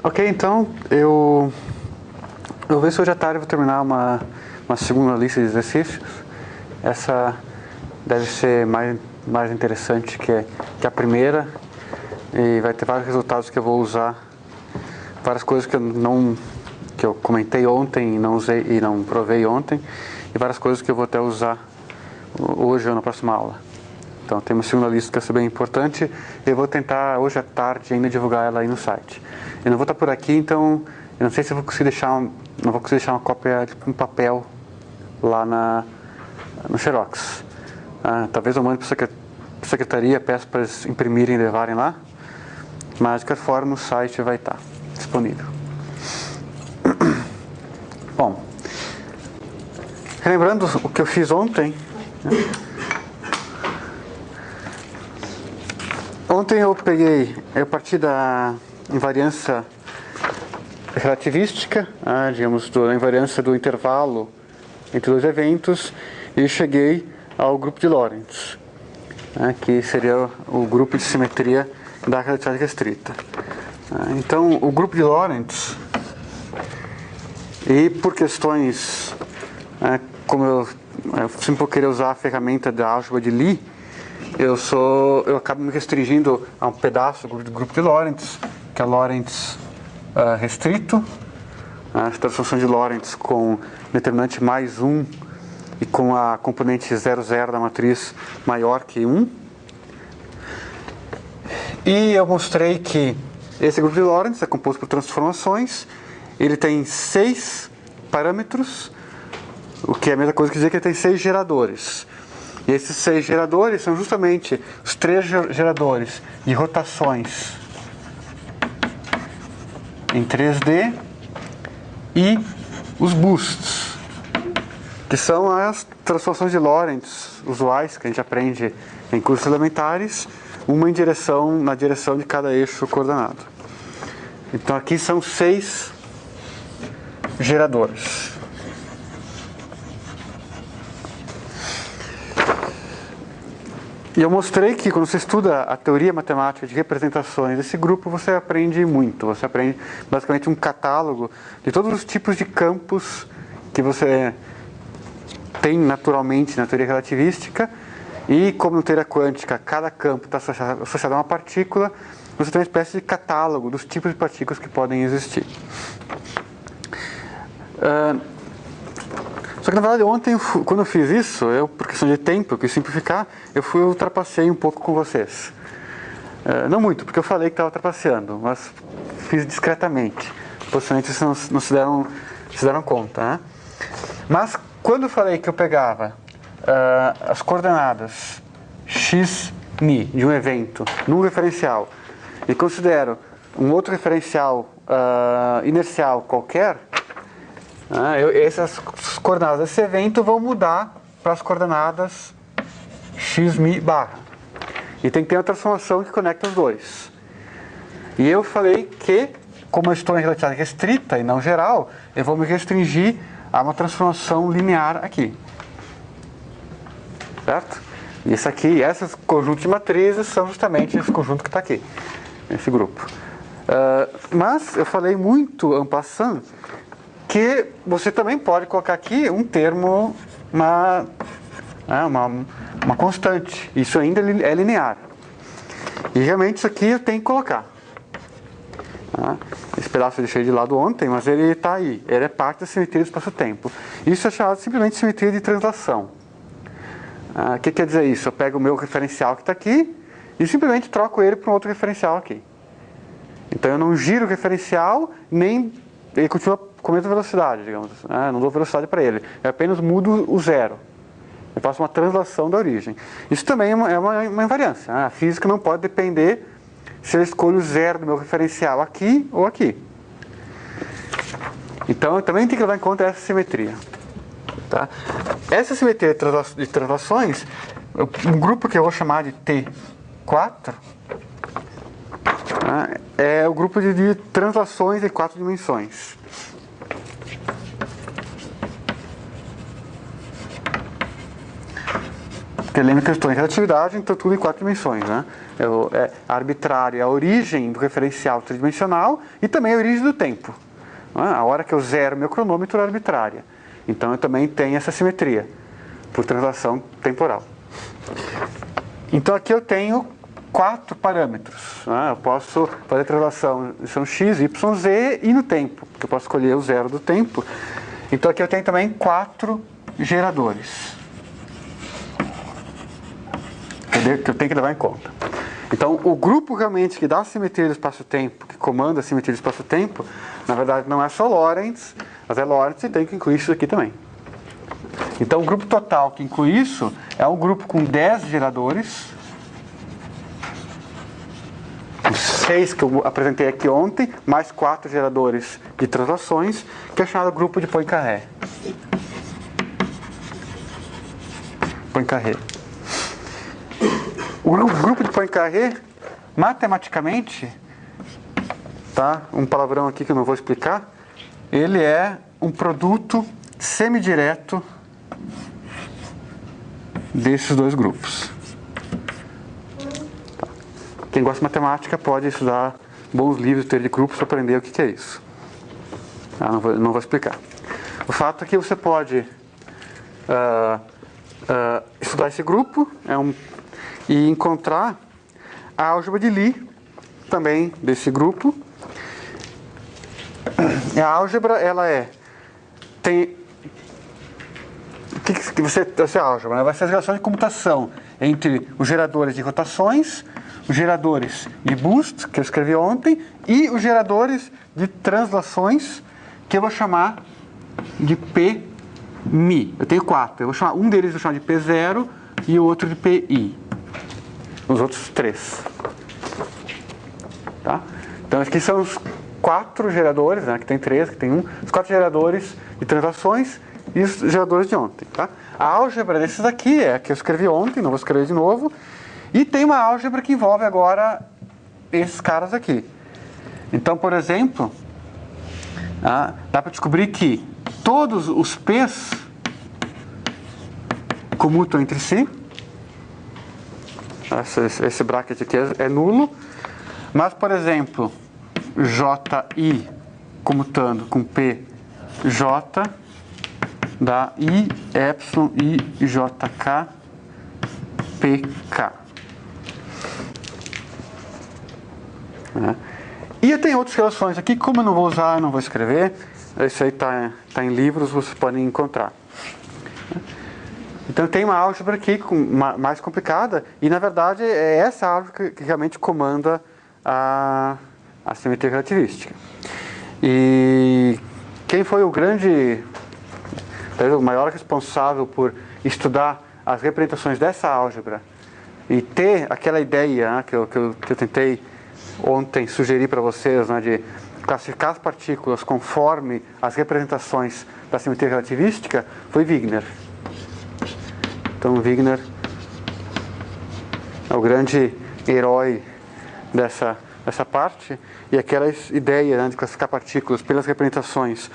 Ok, então eu vou ver se hoje à tarde eu vou terminar uma segunda lista de exercícios. Essa deve ser mais interessante que a primeira, e vai ter vários resultados que eu vou usar, várias coisas que eu comentei ontem e não usei e não provei ontem, e várias coisas que eu vou até usar hoje ou na próxima aula. Então tem uma segunda lista que vai ser bem importante. Eu vou tentar hoje à tarde ainda divulgar ela aí no site. Eu não vou estar por aqui, então eu não sei se eu vou conseguir deixar uma cópia em papel lá no Xerox. Talvez eu mande para a secretaria, peço para eles imprimirem e levarem lá. Mas de qualquer forma no site vai estar disponível. Bom, relembrando o que eu fiz ontem, né? Ontem eu parti da invariância relativística, digamos, da invariância do intervalo entre dois eventos, e cheguei ao grupo de Lorentz, que seria o grupo de simetria da relatividade restrita. Então, o grupo de Lorentz, e por questões, como eu sempre vou querer usar a ferramenta da álgebra de Lie, eu acabo me restringindo a um pedaço do grupo de Lorentz, que é Lorentz restrito, a transformação de Lorentz com determinante mais 1 e com a componente 0,0 da matriz maior que 1. E eu mostrei que esse grupo de Lorentz é composto por transformações, ele tem 6 parâmetros, o que é a mesma coisa que dizer que ele tem 6 geradores. E esses 6 geradores são justamente os 3 geradores de rotações em 3D e os boosts, que são as transformações de Lorentz usuais que a gente aprende em cursos elementares, uma na direção de cada eixo coordenado. Então aqui são 6 geradores. E eu mostrei que quando você estuda a teoria matemática de representações desse grupo, você aprende muito. Você aprende basicamente um catálogo de todos os tipos de campos que você tem naturalmente na teoria relativística. E como na teoria quântica, cada campo está associado a uma partícula, você tem uma espécie de catálogo dos tipos de partículas que podem existir. Só que na verdade ontem, quando eu fiz isso, por questão de tempo, eu quis simplificar, eu ultrapassei um pouco com vocês. Não muito, porque eu falei que estava ultrapassando, mas fiz discretamente. Possivelmente vocês não se deram conta, né? Mas quando eu falei que eu pegava as coordenadas x, mi de um evento num referencial e considero um outro referencial inercial qualquer, essas coordenadas desse evento vão mudar para as coordenadas x, mi, barra. E tem que ter uma transformação que conecta os dois. E eu falei que, como eu estou em relatividade restrita e não geral, eu vou me restringir a uma transformação linear aqui. Certo? E esses conjuntos de matrizes são justamente esse conjunto que está aqui, nesse grupo. Mas eu falei muito en passant que você também pode colocar aqui um termo, uma constante. Isso ainda é linear. E realmente isso aqui eu tenho que colocar. Esse pedaço eu deixei de lado ontem, mas ele está aí. Ele é parte da simetria do espaço-tempo. Isso é chamado simplesmente de simetria de translação. O que quer dizer isso? Eu pego o meu referencial que está aqui e simplesmente troco ele para um outro referencial aqui. Então eu não giro o referencial, nem ele continua com a mesma velocidade, digamos. Não dou velocidade para ele. Eu apenas mudo o zero. Eu faço uma translação da origem. Isso também é uma invariância. A física não pode depender se eu escolho o zero do meu referencial aqui ou aqui. Então eu também tenho que levar em conta essa simetria. Tá? Essa simetria de translações, um grupo que eu vou chamar de T4, é o grupo de translações em 4 dimensões. Porque lembra que eu estou em relatividade, então tudo em 4 dimensões, né? Arbitrário é a origem do referencial tridimensional e também a origem do tempo. A hora que eu zero meu cronômetro é arbitrária. Então eu também tenho essa simetria por translação temporal. Então aqui eu tenho 4 parâmetros. Eu posso fazer translação são x, y, z e no tempo, porque eu posso escolher o zero do tempo. Então aqui eu tenho também 4 geradores que eu tenho que levar em conta. Então o grupo realmente que dá a simetria do espaço-tempo, que comanda a simetria do espaço-tempo, na verdade não é só Lorentz, mas é Lorentz e tem que incluir isso aqui também. Então o grupo total que inclui isso é um grupo com 10 geradores, os 6 que eu apresentei aqui ontem, mais 4 geradores de translações, que é chamado grupo de Poincaré. Poincaré. O grupo de Poincaré, matematicamente, tá? Um palavrão aqui que eu não vou explicar, ele é um produto semidireto desses dois grupos. Tá. Quem gosta de matemática pode estudar bons livros de teoria de grupos para aprender o que é isso. Não vou explicar. O fato é que você pode estudar esse grupo e encontrar a álgebra de Lie, também desse grupo. A álgebra, ela tem... O que você essa álgebra? Né? Vai ser as relações de comutação entre os geradores de rotações, os geradores de boost, que eu escrevi ontem, e os geradores de translações, que eu vou chamar de Pmi. Eu tenho 4. Eu vou chamar, um deles eu vou chamar de P0 e o outro de Pi. Os outros 3. Tá? Então aqui são os 4 geradores, né? Aqui tem 3, aqui tem 1. Os 4 geradores de translações e os geradores de ontem. Tá? A álgebra desses aqui é a que eu escrevi ontem, não vou escrever de novo. E tem uma álgebra que envolve agora esses caras aqui. Então, por exemplo, dá para descobrir que todos os P's comutam entre si. Esse bracket aqui é nulo. Mas, por exemplo, JI comutando com PJ dá I, epsilon, I, JK, PK. E eu tenho outras relações aqui, como eu não vou usar, eu não vou escrever. Isso aí está em livros, vocês podem encontrar. Então tem uma álgebra aqui mais complicada, e na verdade é essa álgebra que realmente comanda a simetria relativística. E quem foi o maior responsável por estudar as representações dessa álgebra e ter aquela ideia que eu tentei ontem sugerir para vocês, né, de classificar as partículas conforme as representações da simetria relativística, foi Wigner. Então Wigner é o grande herói dessa parte, e aquela ideia, né, de classificar partículas pelas representações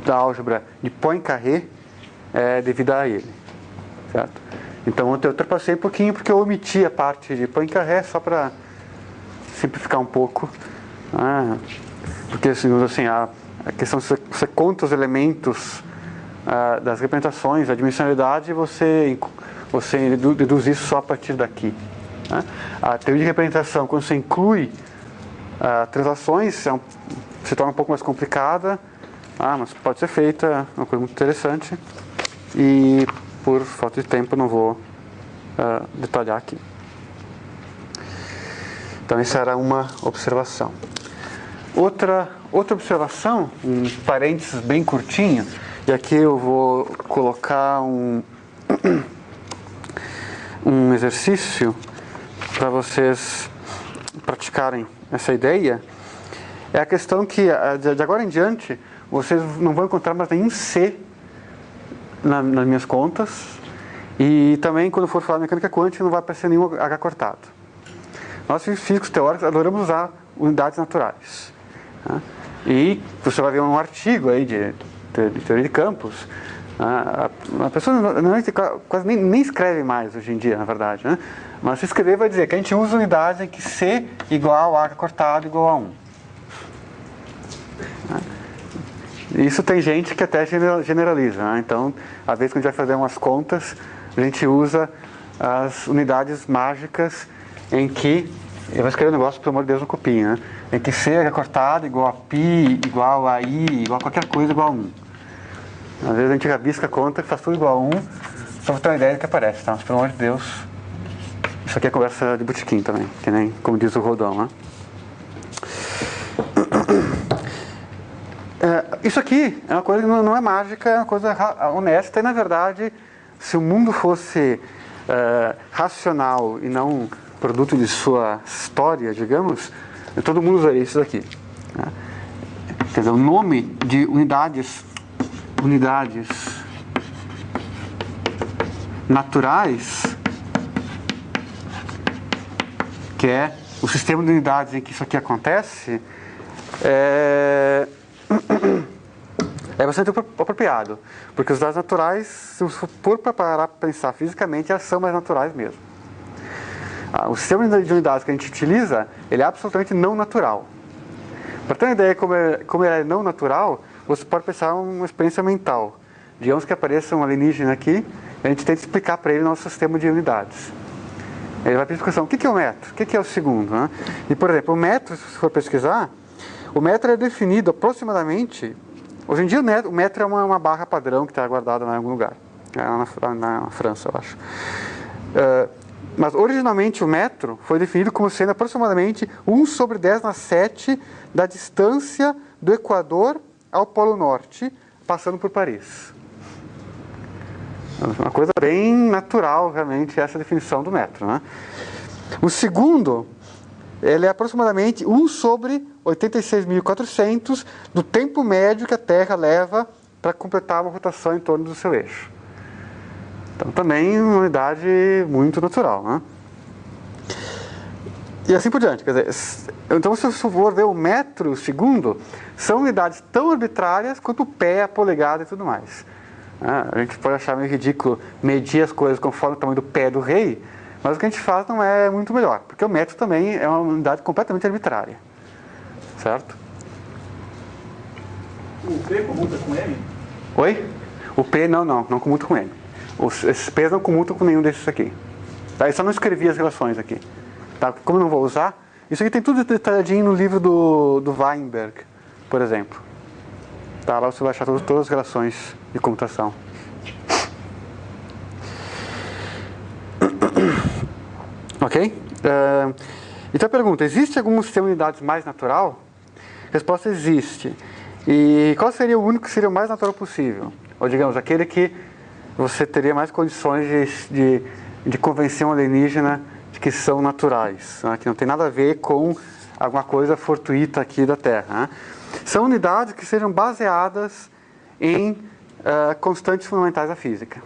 da álgebra de Poincaré é devida a ele, certo? Então ontem eu ultrapassei um pouquinho porque eu omiti a parte de Poincaré só para simplificar um pouco, porque assim, a questão se você conta os elementos das representações, a dimensionalidade, você deduz isso só a partir daqui. Né? A teoria de representação, quando você inclui translações, se torna um pouco mais complicada, mas pode ser feita, é uma coisa muito interessante, e por falta de tempo não vou detalhar aqui. Então essa era uma observação. Outra observação, um parênteses bem curtinho, e aqui eu vou colocar um exercício para vocês praticarem essa ideia. É a questão que, de agora em diante, vocês não vão encontrar mais nenhum C nas minhas contas, e também quando for falar mecânica quântica não vai aparecer nenhum H cortado. Nós, físicos teóricos, adoramos usar unidades naturais. E você vai ver um artigo aí de teoria de campos, A pessoa normalmente quase nem escreve mais hoje em dia, na verdade, né? Mas se escrever vai dizer que a gente usa unidades em que C igual a H cortado igual a 1. Isso tem gente que até generaliza, né? Então, às vezes quando a gente vai fazer umas contas, a gente usa as unidades mágicas em que, eu vou escrever um negócio, pelo amor de Deus, não copie, né? Em que C é cortado igual a π, igual a I, igual a qualquer coisa igual a 1. Às vezes a gente rabisca a conta e faz tudo igual a 1, só para ter uma ideia do que aparece, tá? Mas pelo amor de Deus, isso aqui é conversa de botequim também, que nem como diz o Rodão, né? Isso aqui é uma coisa que não é mágica, é uma coisa honesta, e na verdade, se o mundo fosse racional e não produto de sua história, digamos, todo mundo usaria isso daqui, né? Quer dizer, o nome de unidades naturais, que é o sistema de unidades em que isso aqui acontece, é bastante apropriado, porque os dados naturais, se for para parar para pensar fisicamente, elas são mais naturais mesmo. O sistema de unidades que a gente utiliza, ele é absolutamente não natural. Para ter uma ideia como ele é não natural, você pode pensar uma experiência mental. Digamos que apareça um alienígena aqui, a gente tenta explicar para ele o nosso sistema de unidades. Ele vai pedir explicação, o que é o metro? O que é o segundo? Né? E, por exemplo, o metro, se for pesquisar, o metro é definido aproximadamente... Hoje em dia o metro é uma barra padrão que está guardada em algum lugar. Na França, eu acho. Mas originalmente o metro foi definido como sendo aproximadamente 1/10⁷ da distância do Equador ao Polo Norte, passando por Paris. Uma coisa bem natural, realmente, essa definição do metro, né? O segundo, ele é aproximadamente 1/86.400 do tempo médio que a Terra leva para completar uma rotação em torno do seu eixo. Então, também uma unidade muito natural, né? E assim por diante. Quer dizer, então, se você for ver o metro segundo, são unidades tão arbitrárias quanto o pé, a polegada e tudo mais. A gente pode achar meio ridículo medir as coisas conforme o tamanho do pé do rei, mas o que a gente faz não é muito melhor, porque o metro também é uma unidade completamente arbitrária. Certo? O P comuta com M? Oi? O P não comuta com M. Esses P's não comutam com nenhum desses aqui. Tá? Eu só não escrevi as relações aqui. Tá? Como eu não vou usar, isso aqui tem tudo detalhadinho no livro do Weinberg, por exemplo. Tá? Lá você vai achar todas as relações de comutação. Ok? Então a pergunta, existe algum sistema de unidades mais natural? Resposta, existe. E qual seria o único que seria o mais natural possível? Ou digamos, aquele que você teria mais condições de convencer um alienígena de que são naturais, né? Que não tem nada a ver com alguma coisa fortuita aqui da Terra, né? São unidades que sejam baseadas em constantes fundamentais da física.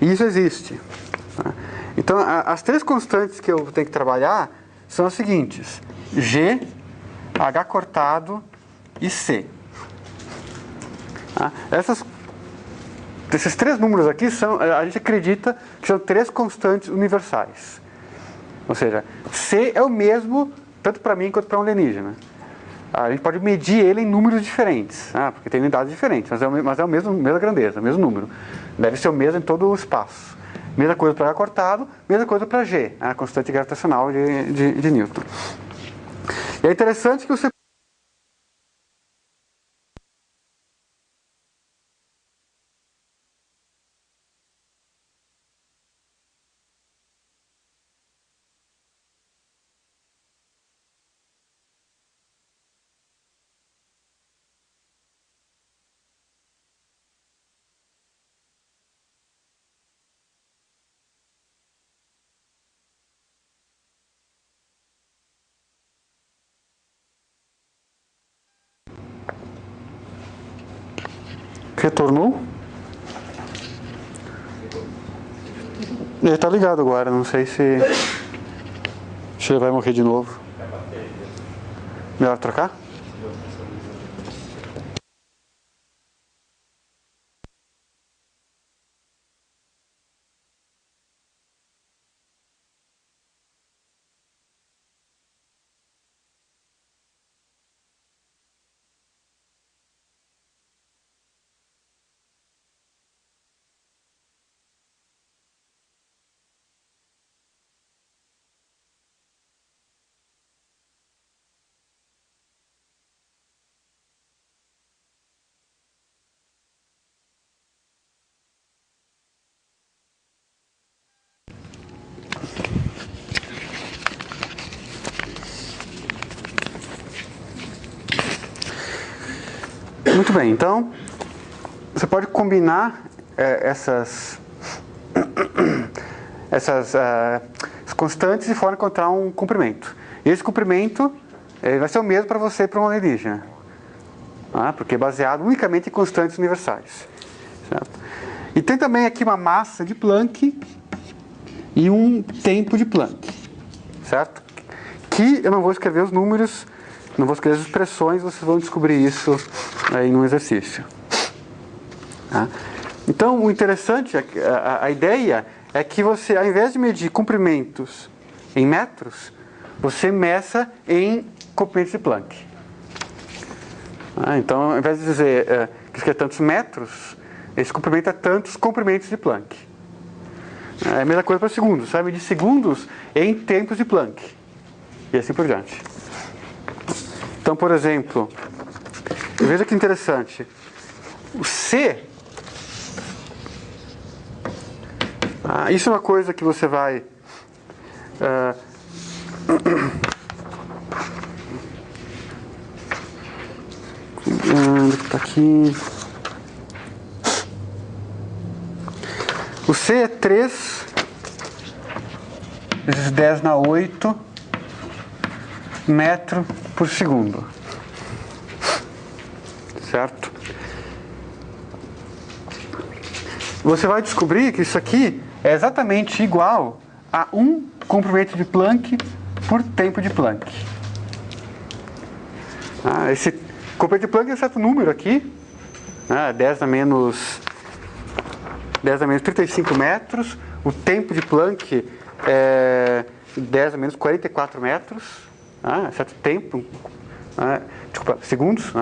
E isso existe. Né? Então, as três constantes que eu tenho que trabalhar são as seguintes: G, H cortado e C. Tá? Esses três números aqui a gente acredita que são três constantes universais. Ou seja, C é o mesmo tanto para mim quanto para um alienígena. A gente pode medir ele em números diferentes, porque tem unidades diferentes, mas é a mesma grandeza, o mesmo número. Deve ser o mesmo em todo o espaço. Mesma coisa para H cortado, mesma coisa para G, a constante gravitacional de Newton. E é interessante que você... Retornou? Ele está ligado agora, não sei se ele vai morrer de novo. Melhor trocar? Muito bem, então você pode combinar essas constantes de forma a encontrar um comprimento. E esse comprimento vai ser o mesmo para você e para um alienígena, porque é baseado unicamente em constantes universais. Certo? E tem também aqui uma massa de Planck e um tempo de Planck, certo? Que eu não vou escrever os números, não vou escrever as expressões, vocês vão descobrir isso aí no exercício. Tá? Então, o interessante, a ideia é que você, ao invés de medir comprimentos em metros, você meça em comprimentos de Planck. Então, ao invés de dizer que isso aqui é tantos metros, esse comprimento é tantos comprimentos de Planck. É a mesma coisa para segundos. Você vai medir segundos em tempos de Planck. E assim por diante. Então, por exemplo, veja que interessante. O C... isso é uma coisa que você vai... Está aqui... O C é 3 vezes 10 na 8 metro por segundo. Certo? Você vai descobrir que isso aqui é exatamente igual a um comprimento de Planck por tempo de Planck. Esse comprimento de Planck é um certo número aqui, 10 a menos 35 metros. O tempo de Planck é 10 a menos 44 metros, certo tempo, desculpa, segundos.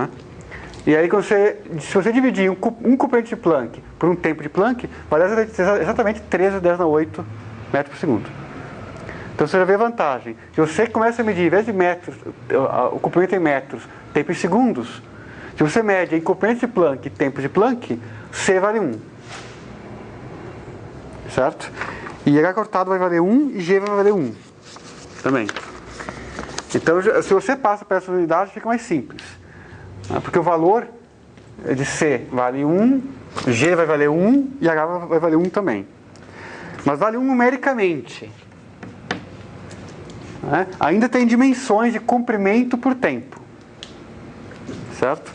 E aí, se você dividir um comprimento de Planck por um tempo de Planck, vai dar exatamente 13 a 10 na 8 metros por segundo. Então você já vê a vantagem. Se você começa a medir, em vez de metros, o comprimento em metros, tempo em segundos, se você mede em comprimento de Planck e tempo de Planck, C vale 1. Certo? E H cortado vai valer 1 e G vai valer 1 também. Então, se você passa para essa unidade, fica mais simples. Porque o valor de C vale 1, G vai valer 1 e H vai valer 1 também. Mas vale 1 numericamente. Ainda tem dimensões de comprimento por tempo. Certo?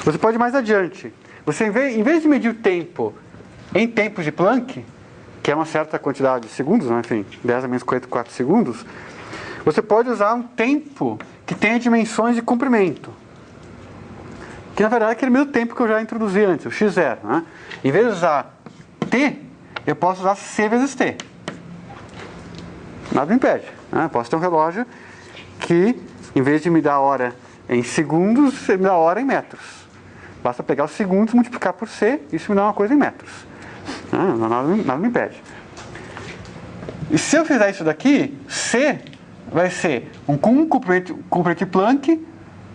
Você pode ir mais adiante. Você, em vez de medir o tempo em tempos de Planck, que é uma certa quantidade de segundos, enfim, 10 a menos 44 segundos, você pode usar um tempo que tenha dimensões de comprimento. Que na verdade é aquele mesmo tempo que eu já introduzi antes, o x0. Em vez de usar t, eu posso usar c vezes t. Nada me impede. Posso ter um relógio que, em vez de me dar a hora em segundos, me dá a hora em metros. Basta pegar os segundos e multiplicar por c, isso me dá uma coisa em metros. Nada me impede. E se eu fizer isso daqui, C vai ser um comprimento de Planck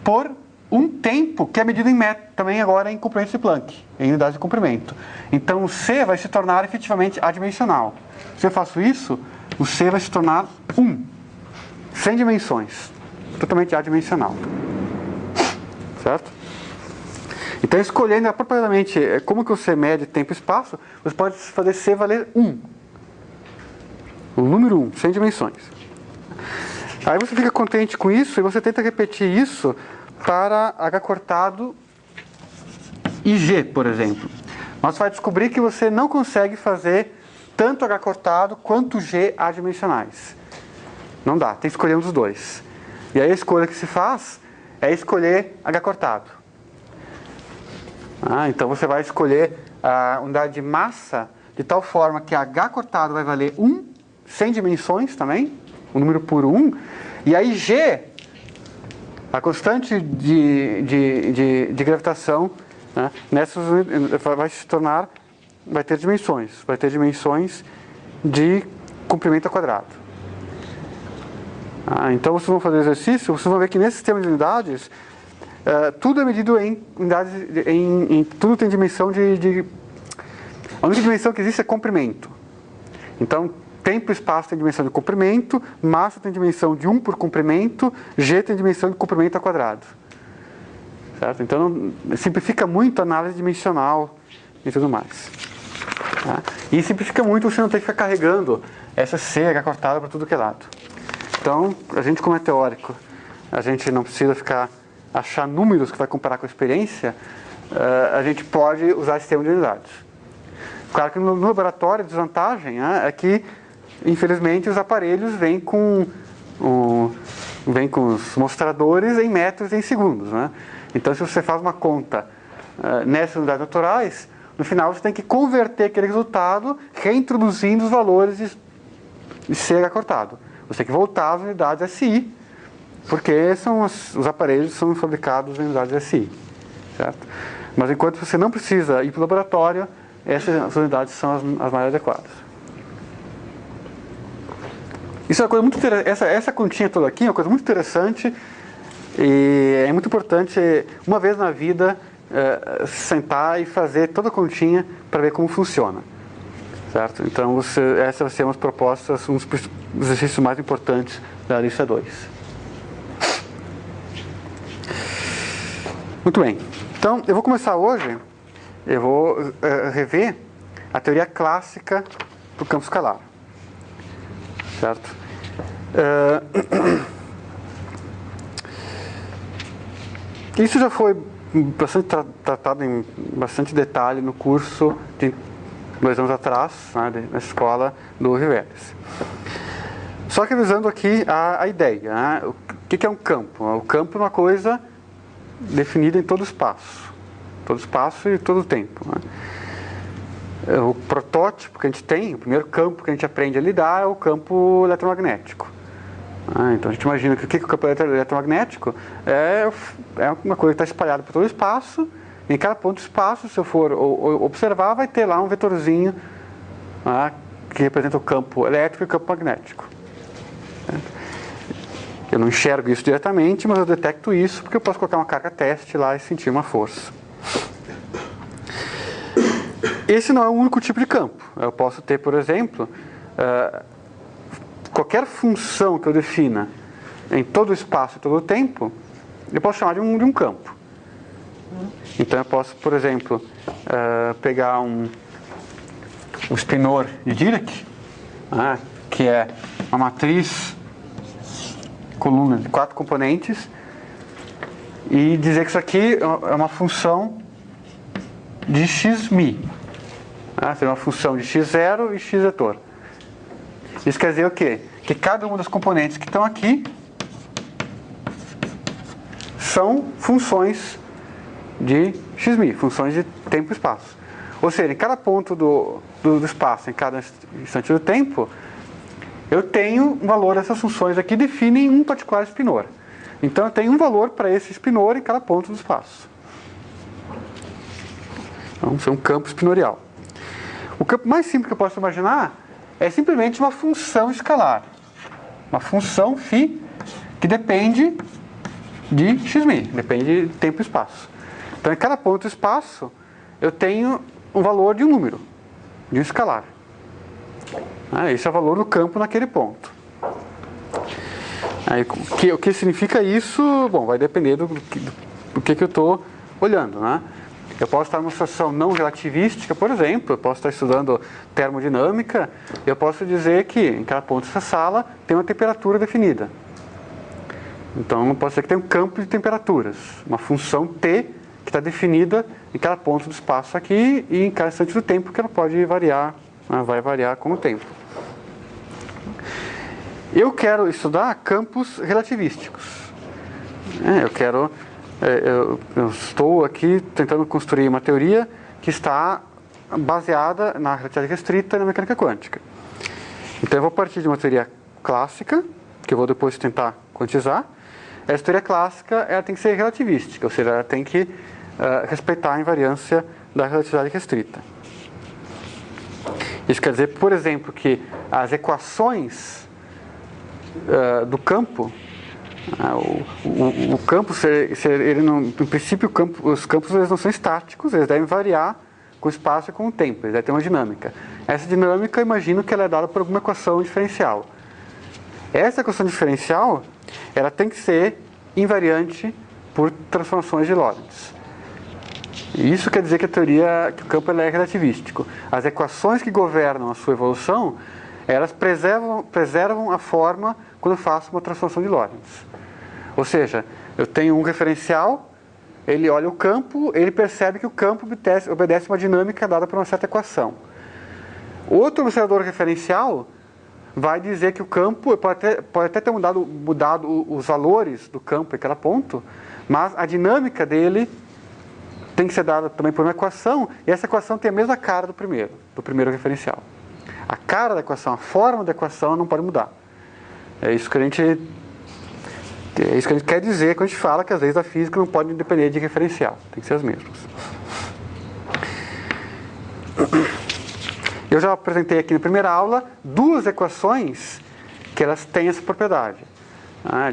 por um tempo que é medido em metro, também agora em comprimento de Planck, em unidade de comprimento. Então o C vai se tornar efetivamente adimensional. Se eu faço isso, o C vai se tornar 1, sem dimensões, totalmente adimensional. Certo? Então, escolhendo apropriadamente como que você mede tempo e espaço, você pode fazer C valer 1. O número 1, sem dimensões. Aí você fica contente com isso e você tenta repetir isso para H cortado e G, por exemplo. Mas você vai descobrir que você não consegue fazer tanto H cortado quanto G adimensionais. Não dá, tem que escolher um dos dois. E aí a escolha que se faz é escolher H cortado. Então você vai escolher a unidade de massa de tal forma que H cortado vai valer 1, sem dimensões também, um número puro 1, e aí G, a constante de gravitação, nessas vai ter dimensões de comprimento ao quadrado. Então vocês vão fazer o exercício, vocês vão ver que nesse sistema de unidades, tudo é medido em unidades, tudo tem dimensão a única dimensão que existe é comprimento. Então, tempo e espaço tem dimensão de comprimento, massa tem dimensão de 1 por comprimento, G tem dimensão de comprimento ao quadrado. certo? Então, simplifica muito a análise dimensional e tudo mais. Tá? E simplifica muito você não ter que ficar carregando essa CH cortada para tudo que é lado. Então, a gente como é teórico, a gente não precisa achar números que vai comparar com a experiência, a gente pode usar sistema de unidades. Claro que no laboratório a desvantagem é que, infelizmente, os aparelhos vêm com os mostradores em metros e em segundos. Né? Então, se você faz uma conta nessas unidades naturais, no final você tem que converter aquele resultado reintroduzindo os valores de CH cortado. Você tem que voltar às unidades SI, porque os aparelhos são fabricados em unidades SI. Certo? Mas enquanto você não precisa ir para o laboratório, essas unidades são as mais adequadas. Isso é uma coisa muito interessante. Essa continha toda aqui é uma coisa muito interessante e é muito importante, uma vez na vida, sentar e fazer toda a continha para ver como funciona. Certo? Então, essas vão ser umas propostas, uns exercícios mais importantes da lista 2. Muito bem. Então, eu vou começar hoje, eu vou rever a teoria clássica do campo escalar. Certo? Isso já foi bastante tratado em bastante detalhe no curso de 2 anos atrás, né, na escola do Riveres. Só que visando aqui a ideia. Né? O que é um campo? O campo é uma coisa definida em todo espaço e todo tempo. Né? O protótipo que a gente tem, o primeiro campo que a gente aprende a lidar é o campo eletromagnético. Então a gente imagina que o que é o campo eletromagnético é uma coisa que está espalhada por todo o espaço. Em cada ponto do espaço, se eu for observar, vai ter lá um vetorzinho que representa o campo elétrico e o campo magnético. Eu não enxergo isso diretamente, mas eu detecto isso porque eu posso colocar uma carga teste lá e sentir uma força. Esse não é o único tipo de campo. Eu posso ter, por exemplo, qualquer função que eu defina em todo o espaço e todo o tempo, eu posso chamar de um campo. Então eu posso, por exemplo, pegar um spinor de Dirac, que é uma matriz coluna de 4 componentes, e dizer que isso aqui é uma função de xmi. Seria uma função de x0 e x vetor. Isso quer dizer o quê? Que cada uma das componentes que estão aqui são funções de xmi, funções de tempo e espaço. Ou seja, em cada ponto do espaço, em cada instante do tempo, eu tenho um valor dessas funções aqui, definem um particular spinor. Então eu tenho um valor para esse spinor em cada ponto do espaço. Então, isso é um campo spinorial. O campo mais simples que eu posso imaginar é simplesmente uma função escalar. Uma função φ que depende de xmi, depende de tempo e espaço. Então, em cada ponto do espaço, eu tenho um valor de um número, de um escalar. Esse é o valor do campo naquele ponto. O que significa isso? Bom, vai depender do que eu estou olhando. Né? Eu posso estar numa situação não relativística, por exemplo, eu posso estar estudando termodinâmica, eu posso dizer que em cada ponto dessa sala tem uma temperatura definida. Então, pode ser que tenha um campo de temperaturas, uma função T que está definida em cada ponto do espaço aqui e em cada instante do tempo, que ela pode variar, vai variar com o tempo. Eu quero estudar campos relativísticos. Eu estou aqui tentando construir uma teoria que está baseada na relatividade restrita e na mecânica quântica. Então eu vou partir de uma teoria clássica, que eu vou depois tentar quantizar. Essa teoria clássica ela tem que ser relativística, ou seja, ela tem que respeitar a invariância da relatividade restrita. Isso quer dizer, por exemplo, que as equações do campo, o campo, ele não, em princípio, os campos eles não são estáticos, eles devem variar com o espaço e com o tempo, eles devem ter uma dinâmica. Essa dinâmica, eu imagino que ela é dada por alguma equação diferencial. Essa equação diferencial, ela tem que ser invariante por transformações de Lorentz. E isso quer dizer que que o campo é relativístico. As equações que governam a sua evolução, elas preservam a forma quando eu faço uma transformação de Lorentz. Ou seja, eu tenho um referencial, ele olha o campo, ele percebe que o campo obedece uma dinâmica dada por uma certa equação. Outro observador referencial vai dizer que o campo pode até ter mudado os valores do campo em cada ponto, mas a dinâmica dele tem que ser dada também por uma equação, e essa equação tem a mesma cara do primeiro referencial. A cara da equação, a forma da equação não pode mudar. É isso que a gente quer dizer quando a gente fala que as leis da física não podem depender de referencial, tem que ser as mesmas. Eu já apresentei aqui na primeira aula duas equações que elas têm essa propriedade,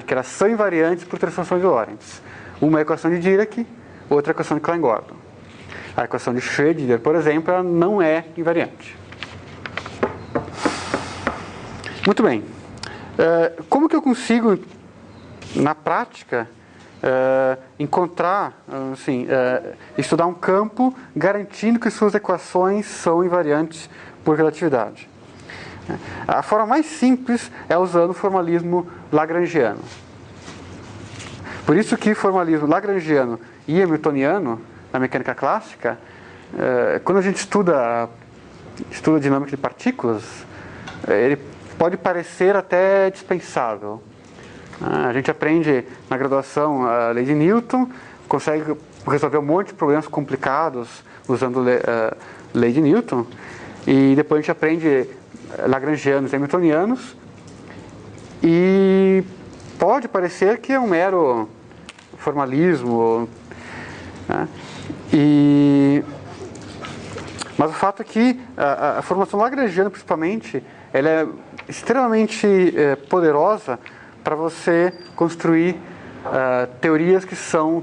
que elas são invariantes por transformação de Lorentz. Uma é a equação de Dirac, outra é a equação de Klein-Gordon. A equação de Schrödinger, por exemplo, ela não é invariante. Muito bem. Como que eu consigo, na prática, estudar um campo garantindo que suas equações são invariantes por relatividade? A forma mais simples é usando o formalismo lagrangiano. Por isso que o formalismo lagrangiano e hamiltoniano, na mecânica clássica, quando a gente estuda a dinâmica de partículas, ele pode parecer até dispensável. A gente aprende na graduação a lei de Newton, consegue resolver um monte de problemas complicados usando a lei de Newton, e depois a gente aprende lagrangianos e hamiltonianos, e pode parecer que é um mero formalismo, né? Mas o fato é que a formação lagrangiana, principalmente, ela é extremamente poderosa para você construir teorias que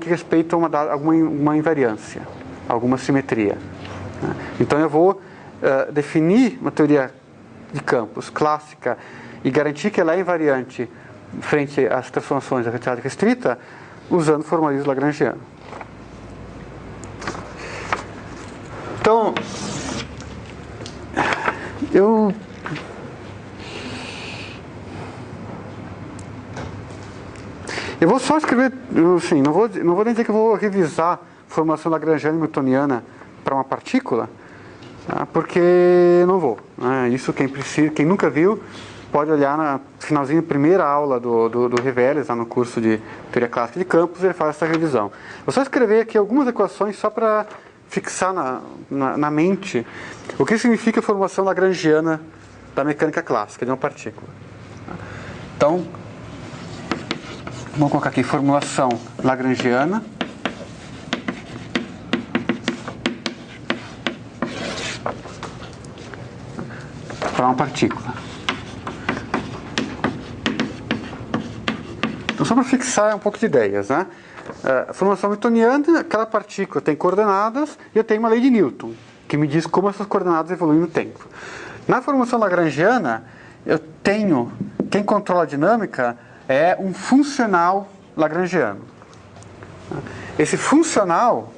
respeitam alguma invariância, alguma simetria. Então eu vou definir uma teoria de campos clássica e garantir que ela é invariante frente às transformações da relatividade restrita usando o formalismo lagrangiano. Então, eu vou só escrever, assim, não vou nem dizer que eu vou revisar a formação lagrangiana e newtoniana para uma partícula, porque não vou. Isso quem nunca viu pode olhar na finalzinho da primeira aula do Reveles, lá no curso de Teoria Clássica de Campos, ele faz essa revisão. Vou só escrever aqui algumas equações só para fixar na mente o que significa a formação lagrangiana da mecânica clássica de uma partícula. Então, vamos colocar aqui formulação lagrangiana para uma partícula. Então, só para fixar um pouco de ideias, né? A formação newtoniana, aquela partícula tem coordenadas e eu tenho uma lei de Newton, que me diz como essas coordenadas evoluem no tempo. Na formação lagrangiana, eu tenho, quem controla a dinâmica é um funcional lagrangiano. Esse funcional,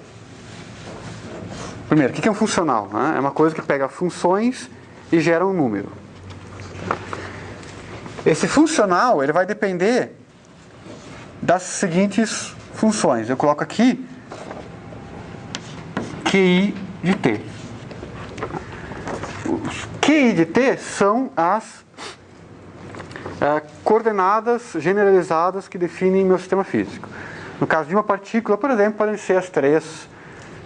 primeiro, o que é um funcional? É uma coisa que pega funções e gera um número. Esse funcional, ele vai depender das seguintes funções. Eu coloco aqui QI de T. QI de T são as coordenadas generalizadas que definem meu sistema físico. No caso de uma partícula, por exemplo, podem ser as 3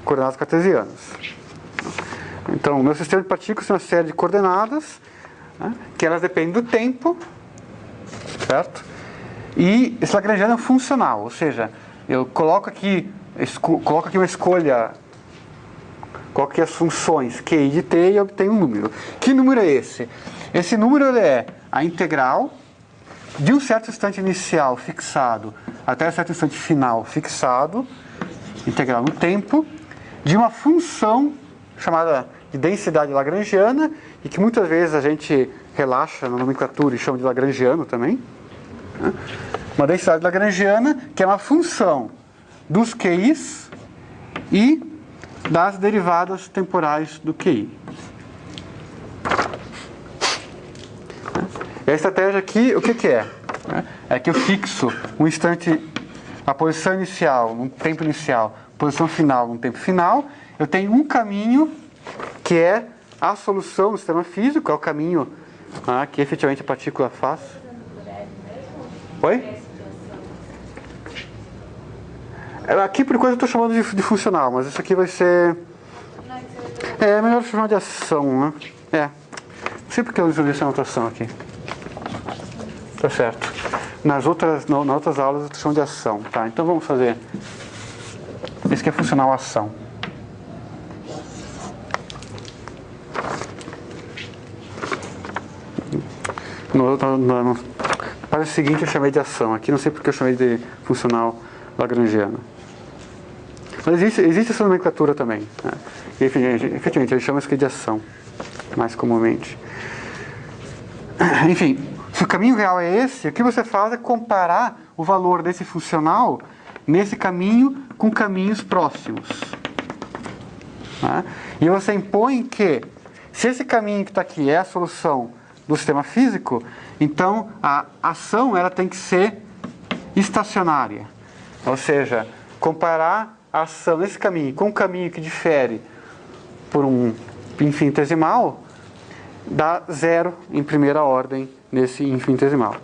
coordenadas cartesianas. Então, o meu sistema de partículas tem uma série de coordenadas, que elas dependem do tempo, certo? E esse lagrangiano é funcional, ou seja, eu coloco aqui uma escolha, coloco aqui as funções QI de T e obtenho um número. Que número é esse? Esse número ele é a integral de um certo instante inicial fixado até um certo instante final fixado, integral no tempo, de uma função chamada de densidade lagrangiana, e que muitas vezes a gente relaxa na nomenclatura e chama de lagrangiano também. Uma densidade lagrangiana que é uma função dos QIs e das derivadas temporais do QI. E a estratégia aqui, o que é? É que eu fixo um instante, a posição inicial, no tempo inicial, posição final, no tempo final. Eu tenho um caminho que é a solução do sistema físico, é o caminho que efetivamente a partícula faz. Oi? Aqui por enquanto eu estou chamando de funcional, mas isso aqui vai ser... É melhor chamar de ação, né? Não sei porque eu usei essa notação aqui. Tá certo. Nas outras aulas eu estou chamando de ação, tá? Então vamos fazer... Esse aqui é funcional ação. No página seguinte eu chamei de ação. Aqui não sei porque eu chamei de funcional lagrangiana. Mas existe essa nomenclatura também, né? E, efetivamente, eles chamam isso aqui de ação, mais comumente. Enfim, se o caminho real é esse, o que você faz é comparar o valor desse funcional nesse caminho com caminhos próximos. Né? E você impõe que, se esse caminho que está aqui é a solução do sistema físico, então a ação ela tem que ser estacionária. Ou seja, comparar a ação nesse caminho com um caminho que difere por um infinitesimal, dá zero em primeira ordem nesse infinitesimal.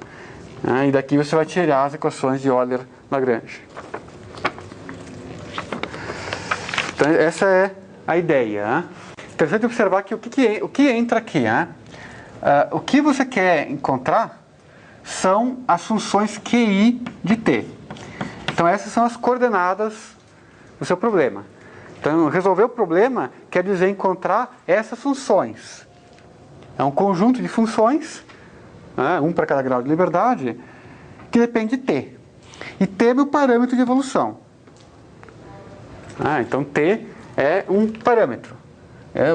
E daqui você vai tirar as equações de Euler-Lagrange. Então essa é a ideia. Interessante observar que o que entra aqui. O que você quer encontrar são as funções QI de t. Então essas são as coordenadas do seu problema. Então resolver o problema quer dizer encontrar essas funções. É um conjunto de funções, um para cada grau de liberdade, que depende de t. E t é meu parâmetro de evolução. Então t é um parâmetro.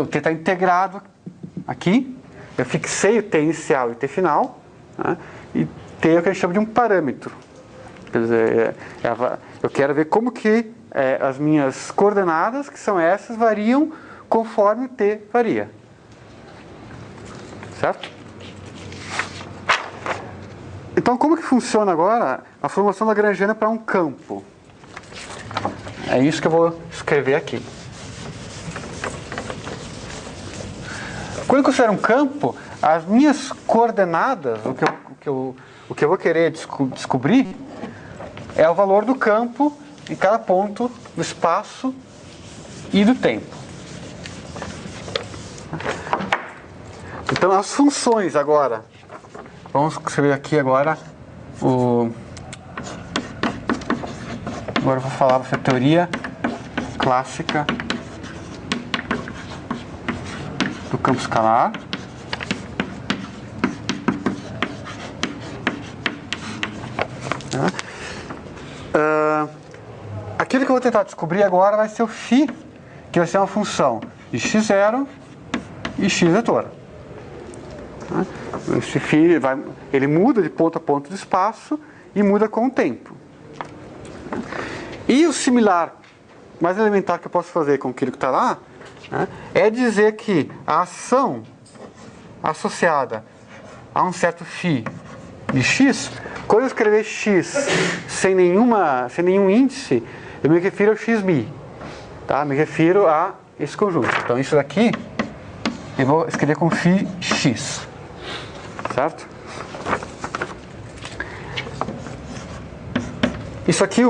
O t está integrado aqui. Eu fixei o t inicial e o t final. E t é o que a gente chama de um parâmetro. Quer dizer, eu quero ver como que as minhas coordenadas, que são essas, variam conforme o t varia. Certo? Então, como que funciona agora a formulação lagrangiana para um campo? É isso que eu vou escrever aqui. Quando eu considero um campo, as minhas coordenadas, o que eu vou querer descobrir, é o valor do campo em cada ponto do espaço e do tempo. Então, as funções agora. Vamos escrever aqui agora Agora eu vou falar dessa teoria clássica do campo escalar. Aquilo que eu vou tentar descobrir agora vai ser o φ, que vai ser uma função de x0 e x vetor. Esse φ ele muda de ponto a ponto do espaço e muda com o tempo. E o similar mais elementar que eu posso fazer com aquilo que está lá é dizer que a ação associada a um certo φ de x, quando eu escrever x sem nenhum índice, eu me refiro ao xmi, tá? Me refiro a esse conjunto. Então isso daqui eu vou escrever com φx, certo? Isso aqui,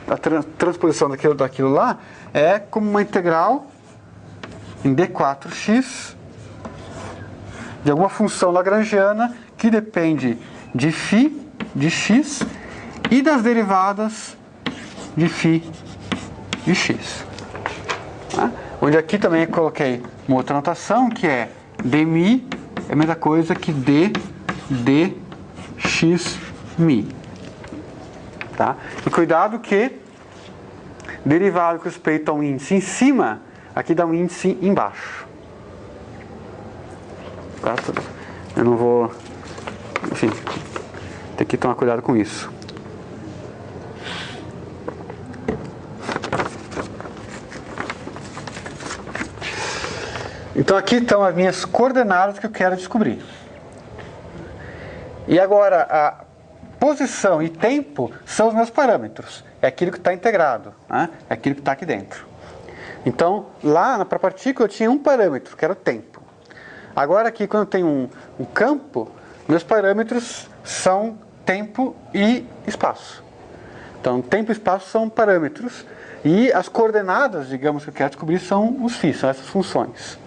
a transposição daquilo lá é como uma integral em d4x de alguma função lagrangiana que depende de φ de x e das derivadas de φ de x. Onde aqui também eu coloquei uma outra notação que é dmi é a mesma coisa que d xmi. Tá? E cuidado que derivado com respeito a um índice em cima, aqui dá um índice embaixo. Tá? Eu não vou... Enfim, tem que tomar cuidado com isso. Então aqui estão as minhas coordenadas que eu quero descobrir. E agora, a posição e tempo são os meus parâmetros. É aquilo que está integrado, né? É aquilo que está aqui dentro. Então, lá para a partícula eu tinha um parâmetro, que era o tempo. Agora aqui, quando eu tenho um campo, meus parâmetros são tempo e espaço. Então, tempo e espaço são parâmetros. E as coordenadas, digamos, que eu quero descobrir são os φ, são essas funções.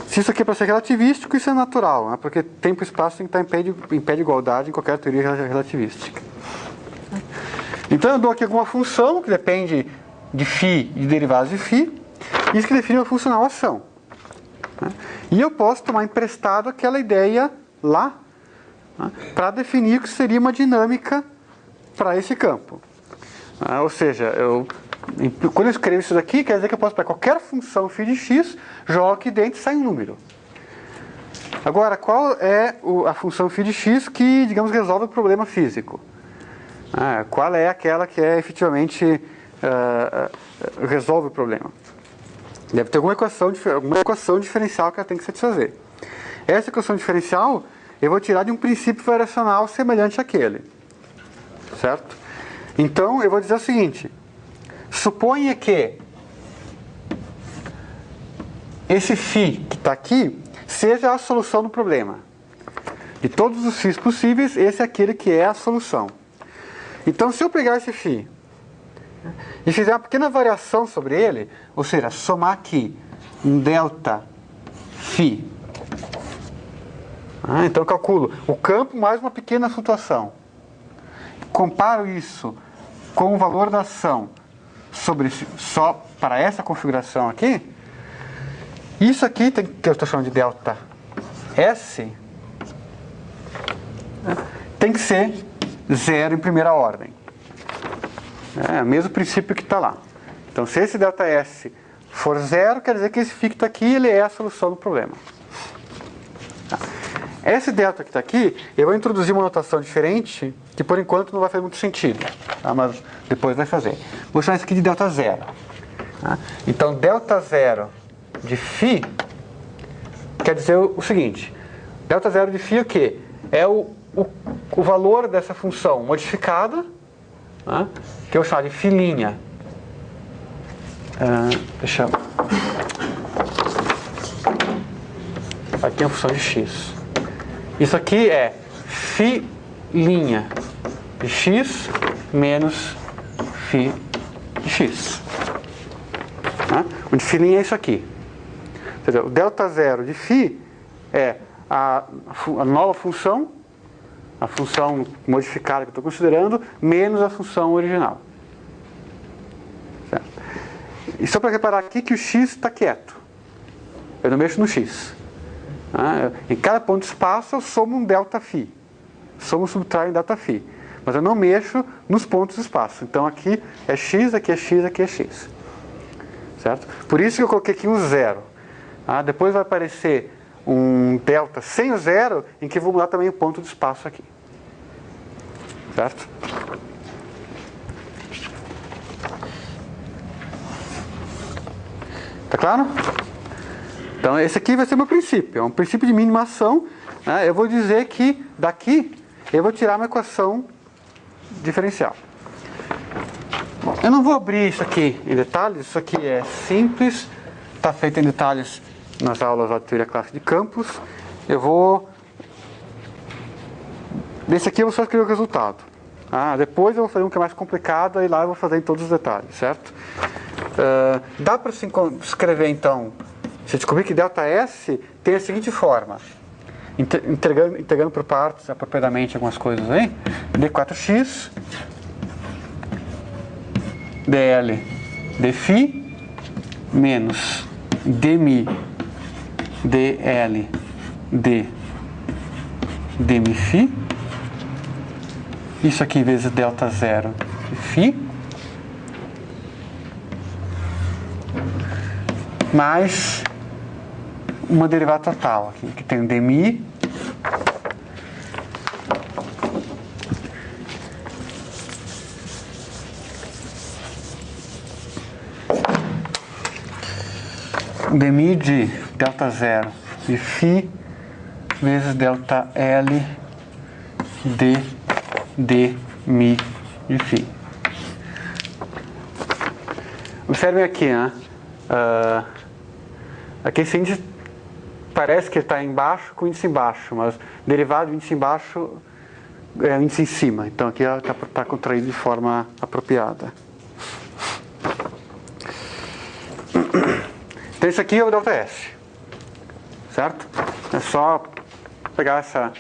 Se isso aqui é para ser relativístico, isso é natural, né? Porque tempo e espaço tem que estar em pé de igualdade em qualquer teoria relativística. Então eu dou aqui alguma função que depende de φ e de derivadas de φ, isso que define uma funcional ação. E eu posso tomar emprestado aquela ideia lá, né, para definir o que seria uma dinâmica para esse campo. Ou seja, quando eu escrevo isso daqui, quer dizer que eu posso pegar qualquer função φ de x, jogo aqui dentro e sai um número. Agora, qual é a função φ de x que, digamos, resolve o problema físico? Qual é aquela que efetivamente resolve o problema? Deve ter alguma equação diferencial que ela tem que satisfazer. Essa equação diferencial eu vou tirar de um princípio variacional semelhante àquele. Certo? Então, eu vou dizer o seguinte. Suponha que esse φ que está aqui seja a solução do problema. De todos os φ's possíveis, esse é aquele que é a solução. Então, se eu pegar esse φ e fizer uma pequena variação sobre ele, ou seja, somar aqui um delta φ, então eu calculo o campo mais uma pequena flutuação. Comparo isso com o valor da ação só para essa configuração aqui. Isso aqui, que eu estou chamando de delta S, tem que ser zero em primeira ordem. É o mesmo princípio que está lá. Então, se esse delta S for zero, quer dizer que esse φ que está aqui ele é a solução do problema. Esse delta que está aqui, eu vou introduzir uma notação diferente, que por enquanto não vai fazer muito sentido, mas depois vai fazer. Vou chamar isso aqui de delta zero. Então, delta zero de φ quer dizer o seguinte. Delta zero de φ é o quê? É o valor dessa função modificada, que eu vou chamar de φ'. Deixa eu... Aqui é uma função de x. Isso aqui é φ' de x menos φ de x. Onde φ' é isso aqui. Quer dizer, o delta zero de φ é a nova função, a função modificada que eu estou considerando, menos a função original. Certo? E só para reparar aqui que o x está quieto. Eu não mexo no x. Em cada ponto de espaço eu somo um delta φ. Somo, subtraio um delta φ. Mas eu não mexo nos pontos de espaço. Então aqui é x, aqui é x, aqui é x. Certo? Por isso que eu coloquei aqui um zero. Depois vai aparecer um delta sem o zero, em que eu vou mudar também o ponto de espaço aqui. Certo? Tá claro? Então esse aqui vai ser meu princípio. É um princípio de minimação. Eu vou dizer que daqui eu vou tirar uma equação diferencial. Eu não vou abrir isso aqui em detalhes. Isso aqui é simples. Está feito em detalhes nas aulas de teoria clássica de campos. Desse aqui eu vou só escrever o resultado. Depois eu vou fazer um que é mais complicado, e lá eu vou fazer em todos os detalhes, certo? Dá para se escrever então, se descobrir que delta S tem a seguinte forma, integrando por partes apropriadamente algumas coisas aí, d4x dl dφ menos dμ dl dμφ, isso aqui vezes delta zero de φ, mais uma derivada total aqui, que tem o dμ dmi de delta zero de φ vezes delta L de dmi de φ. Observem aqui, né? Aqui esse índice parece que está embaixo com o índice embaixo, mas derivado do índice embaixo é o índice em cima. Então aqui está contraído de forma apropriada. Então isso aqui é o delta S, certo? É só pegar essa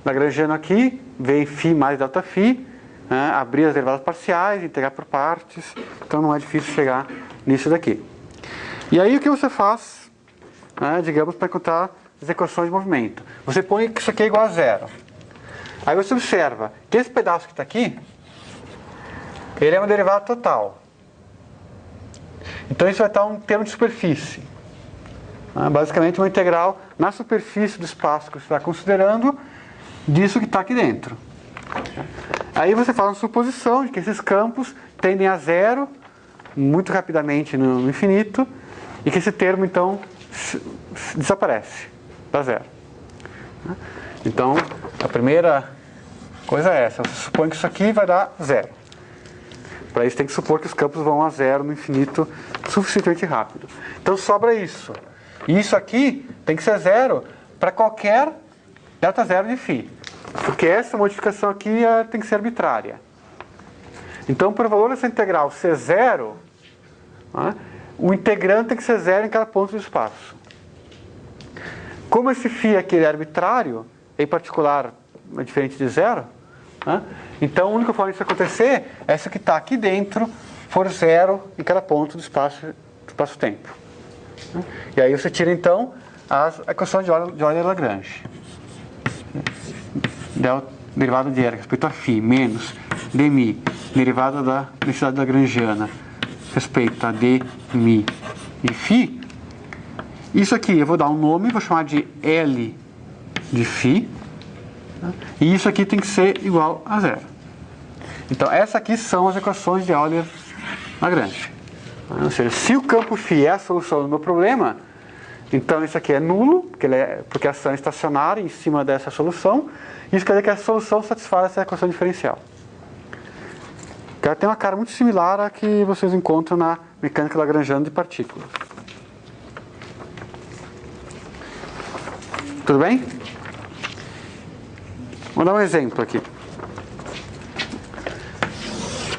lagrangiana aqui, ver φ mais delta φ, né, abrir as derivadas parciais, integrar por partes, então não é difícil chegar nisso daqui. E aí o que você faz, né, digamos, para encontrar as equações de movimento? Você põe que isso aqui é igual a zero. Aí você observa que esse pedaço que está aqui, ele é uma derivada total. Então isso vai estar um termo de superfície. Basicamente uma integral na superfície do espaço que você está considerando disso que está aqui dentro. Aí você faz uma suposição de que esses campos tendem a zero muito rapidamente no infinito e que esse termo então desaparece, dá zero. Então a primeira coisa é essa, você supõe que isso aqui vai dar zero. Para isso tem que supor que os campos vão a zero no infinito suficientemente rápido. Então sobra isso. E isso aqui tem que ser zero para qualquer delta zero de φ. Porque essa modificação aqui tem que ser arbitrária. Então, para o valor dessa integral ser zero, né, o integrante tem que ser zero em cada ponto do espaço. Como esse φ aqui é arbitrário, em particular é diferente de zero, né, então a única forma disso acontecer é essa que está aqui dentro for zero em cada ponto do espaço-tempo. E aí você tira então as equações de Euler-Lagrange. Derivada de R respeito a φ menos dmi, derivada da densidade lagrangiana respeito a dmi de φ. Isso aqui eu vou dar um nome, vou chamar de L de φ. E isso aqui tem que ser igual a zero. Então essas aqui são as equações de Euler-Lagrange. Ou seja, se o campo φ é a solução do meu problema, então isso aqui é nulo, porque a ação é estacionária em cima dessa solução. Isso quer dizer que a solução satisfaz essa equação diferencial. Ela tem uma cara muito similar à que vocês encontram na mecânica lagrangiana de partículas. Tudo bem? Vou dar um exemplo aqui.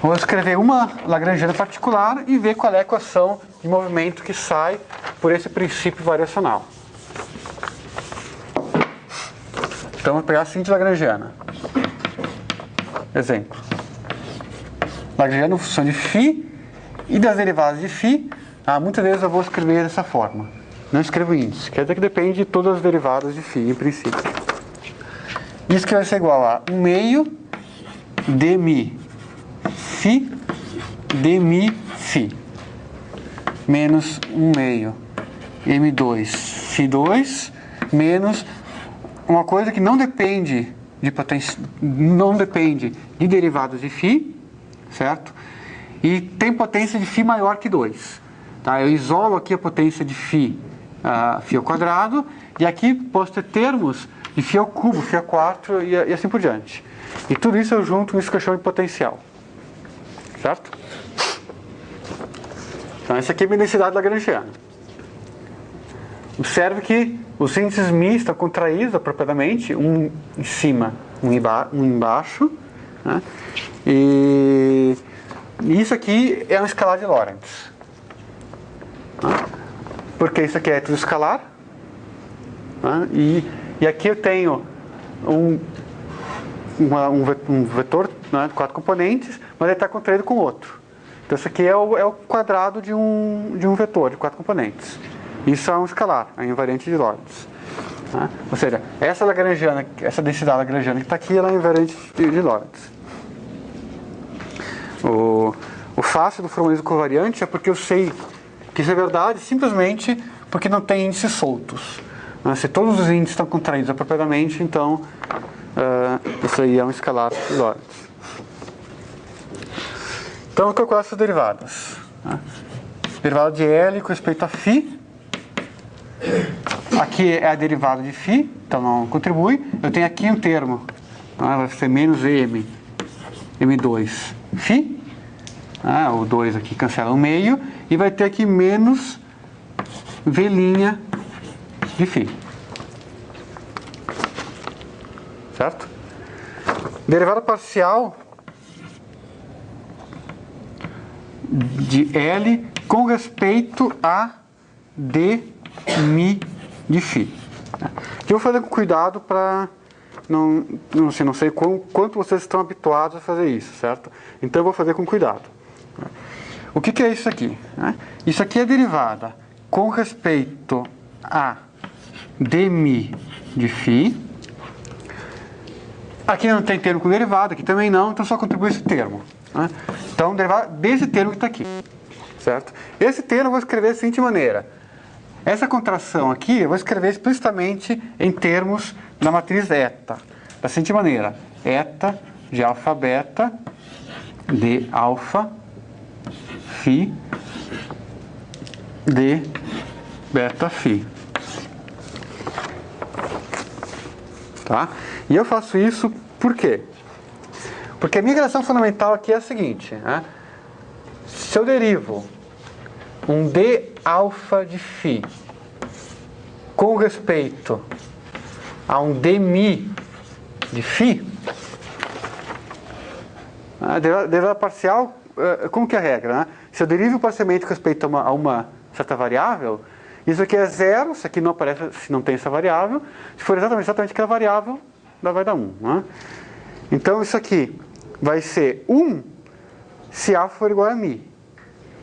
Vou escrever uma lagrangiana particular e ver qual é a equação de movimento que sai por esse princípio variacional. Então, vou pegar a seguinte lagrangiana. Exemplo. Lagrangiana função de φ e das derivadas de φ. Muitas vezes eu vou escrever dessa forma. Não escrevo índice. Quer dizer que depende de todas as derivadas de φ, em princípio. Isso que vai ser igual a 1 meio dmi φ dmi φ menos 1 meio m2 φ2 menos uma coisa que não depende de derivadas de φ, certo? E tem potência de φ maior que 2. Tá? Eu isolo aqui a potência de φ ao quadrado e aqui posso ter termos de φ ao cubo, φ ao 4 e assim por diante. E tudo isso eu junto nisso que eu chamo de potencial. Certo? Então essa aqui é a minha densidade lagrangiana. Observe que os índices μ estão contraídos apropriadamente, um em cima, um embaixo, né? E isso aqui é um escalar de Lorentz. Né? Porque isso aqui é tudo escalar. Né? E aqui eu tenho um vetor, né, de 4 componentes, mas ele está contraído com outro. Então isso aqui é o quadrado de um vetor de 4 componentes. Isso é um escalar, é invariante de Lorentz. Né? Ou seja, essa densidade lagrangiana que está aqui, ela é invariante de Lorentz. O fácil do formalismo covariante é porque eu sei que isso é verdade simplesmente porque não tem índices soltos. Né? Se todos os índices estão contraídos apropriadamente, então isso aí é um escalar de Lorentz. Então eu calculo essas derivadas. Né? Derivada de L com respeito a φ aqui é a derivada de φ, então não contribui. Eu tenho aqui um termo, vai ser menos m2 φ, o 2 aqui cancela o meio, e vai ter aqui menos v' de φ. Certo? Derivada parcial de L com respeito a dμ de φ. Que eu vou fazer com cuidado para não sei quanto vocês estão habituados a fazer isso, certo? Então eu vou fazer com cuidado. O que é isso aqui? Isso aqui é derivada com respeito a dμ de φ. Aqui não tem termo com derivada, aqui também não, então só contribui esse termo. Então, derivada desse termo que está aqui, certo? Esse termo eu vou escrever da seguinte maneira. Essa contração aqui eu vou escrever explicitamente em termos da matriz eta. Da seguinte maneira. Eta de alfa beta de alfa φ de beta φ. Tá? E eu faço isso por quê? Porque a minha relação fundamental aqui é a seguinte. Se eu derivo um d alfa de φ com respeito a um dμ de φ, a derivada parcial, como que é a regra? Se eu derivo parcialmente com respeito a uma certa variável, isso aqui é zero, isso aqui não aparece se não tem essa variável. Se for exatamente aquela variável, vai dar 1. Então isso aqui vai ser 1 se α for igual a μ.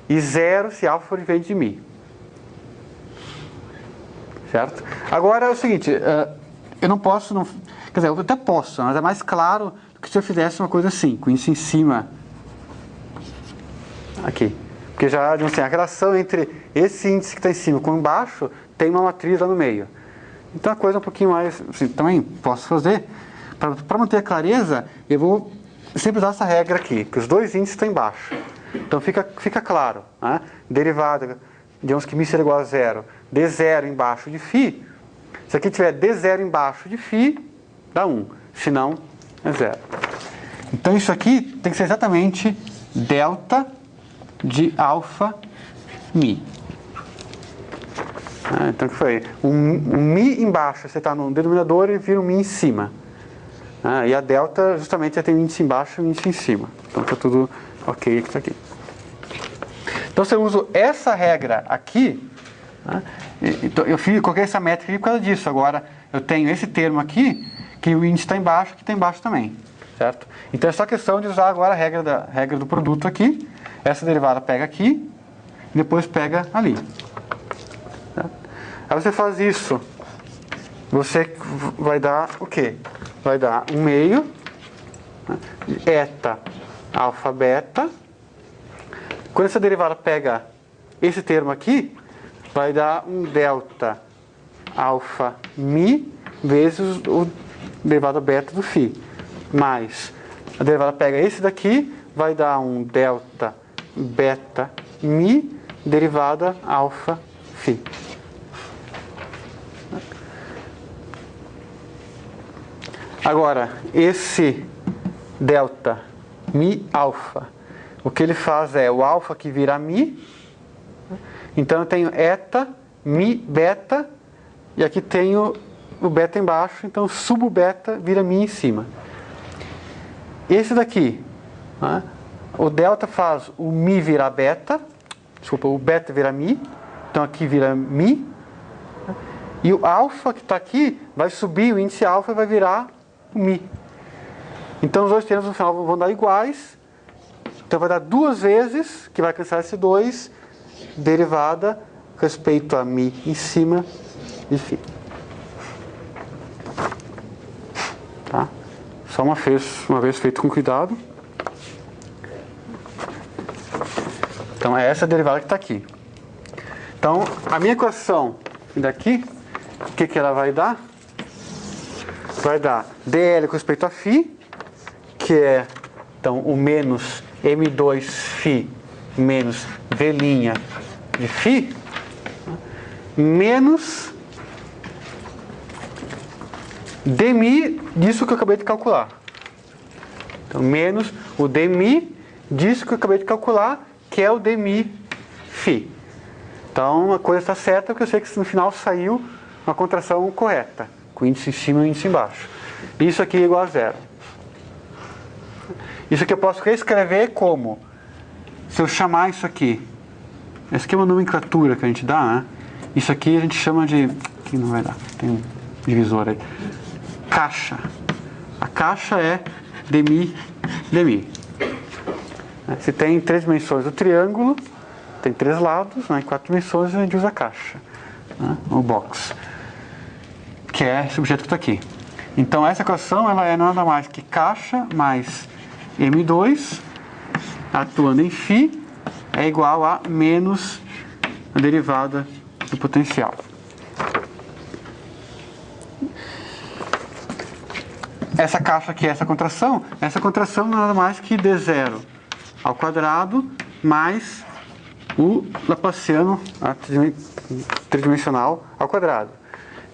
E 0 se α for diferente de μ. Certo? Agora é o seguinte, eu não posso, quer dizer, eu até posso, mas é mais claro do que se eu fizesse uma coisa assim, com isso em cima, aqui. Porque já, assim, a relação entre esse índice que está em cima com embaixo tem uma matriz lá no meio. Então a coisa é um pouquinho mais, assim, também posso fazer. Para manter a clareza, eu vou sempre usar essa regra aqui, que os dois índices estão embaixo. Então fica claro, derivada, digamos que μ será igual a zero, d0 embaixo de φ, se aqui tiver d0 embaixo de φ, dá 1, se não, é zero. Então isso aqui tem que ser exatamente delta de alfa μ. Então o que foi? Um μ embaixo, você está no denominador e vira um μ em cima. E a delta justamente já tem um índice embaixo e um índice em cima. Então está tudo ok aqui, tá aqui. Então se eu uso essa regra aqui, então coloquei essa métrica aqui por causa disso. Agora eu tenho esse termo aqui, que o índice está embaixo, que está embaixo também. Certo? Então é só questão de usar agora a regra do produto aqui. Essa derivada pega aqui, e depois pega ali. Certo? Aí você faz isso, você vai dar o quê? Vai dar 1 meio, eta alfa beta. Quando essa derivada pega esse termo aqui, vai dar um delta alfa μ vezes o derivada beta do φ. Mais a derivada pega esse daqui, vai dar um delta beta μ derivada alfa φ. Agora, esse delta μ alfa, o que ele faz é o alfa que vira μ. Então eu tenho eta μ beta e aqui tenho o beta embaixo, então subo o beta, vira μ em cima. Esse daqui, o delta faz o μ virar beta, desculpa, o beta virar μ, então aqui vira μ, e o alfa que está aqui vai subir o índice alfa e vai virar o μ. Então os dois termos no final vão dar iguais, então vai dar duas vezes, que vai cancelar esse 2, derivada respeito a μ em cima de φ. Tá? Só uma vez feito com cuidado. Então é essa derivada que está aqui. Então a minha equação daqui, o que ela vai dar? Vai dar dl com respeito a φ, que é então o menos m2φ menos v' de φ, menos dmi disso que eu acabei de calcular. Então, menos o dmi disso que eu acabei de calcular, que é o dmi φ. Então, a coisa está certa, porque eu sei que no final saiu uma contração correta, com o índice em cima e o índice embaixo. Isso aqui é igual a zero. Isso aqui eu posso reescrever como? Se eu chamar isso aqui, essa aqui é uma nomenclatura que a gente dá, né? Isso aqui a gente chama de... Aqui não vai dar, tem um divisor aí. Caixa. A caixa é dmi. Se tem 3 dimensões do triângulo, tem 3 lados, né? Em 4 dimensões a gente usa a caixa, né? O box, que é esse objeto que está aqui. Então essa equação ela é nada mais que caixa mais m2 atuando em φ é igual a menos a derivada do potencial. Essa caixa aqui é essa contração não é nada mais que d0 ao quadrado mais o Laplaciano tridimensional ao quadrado.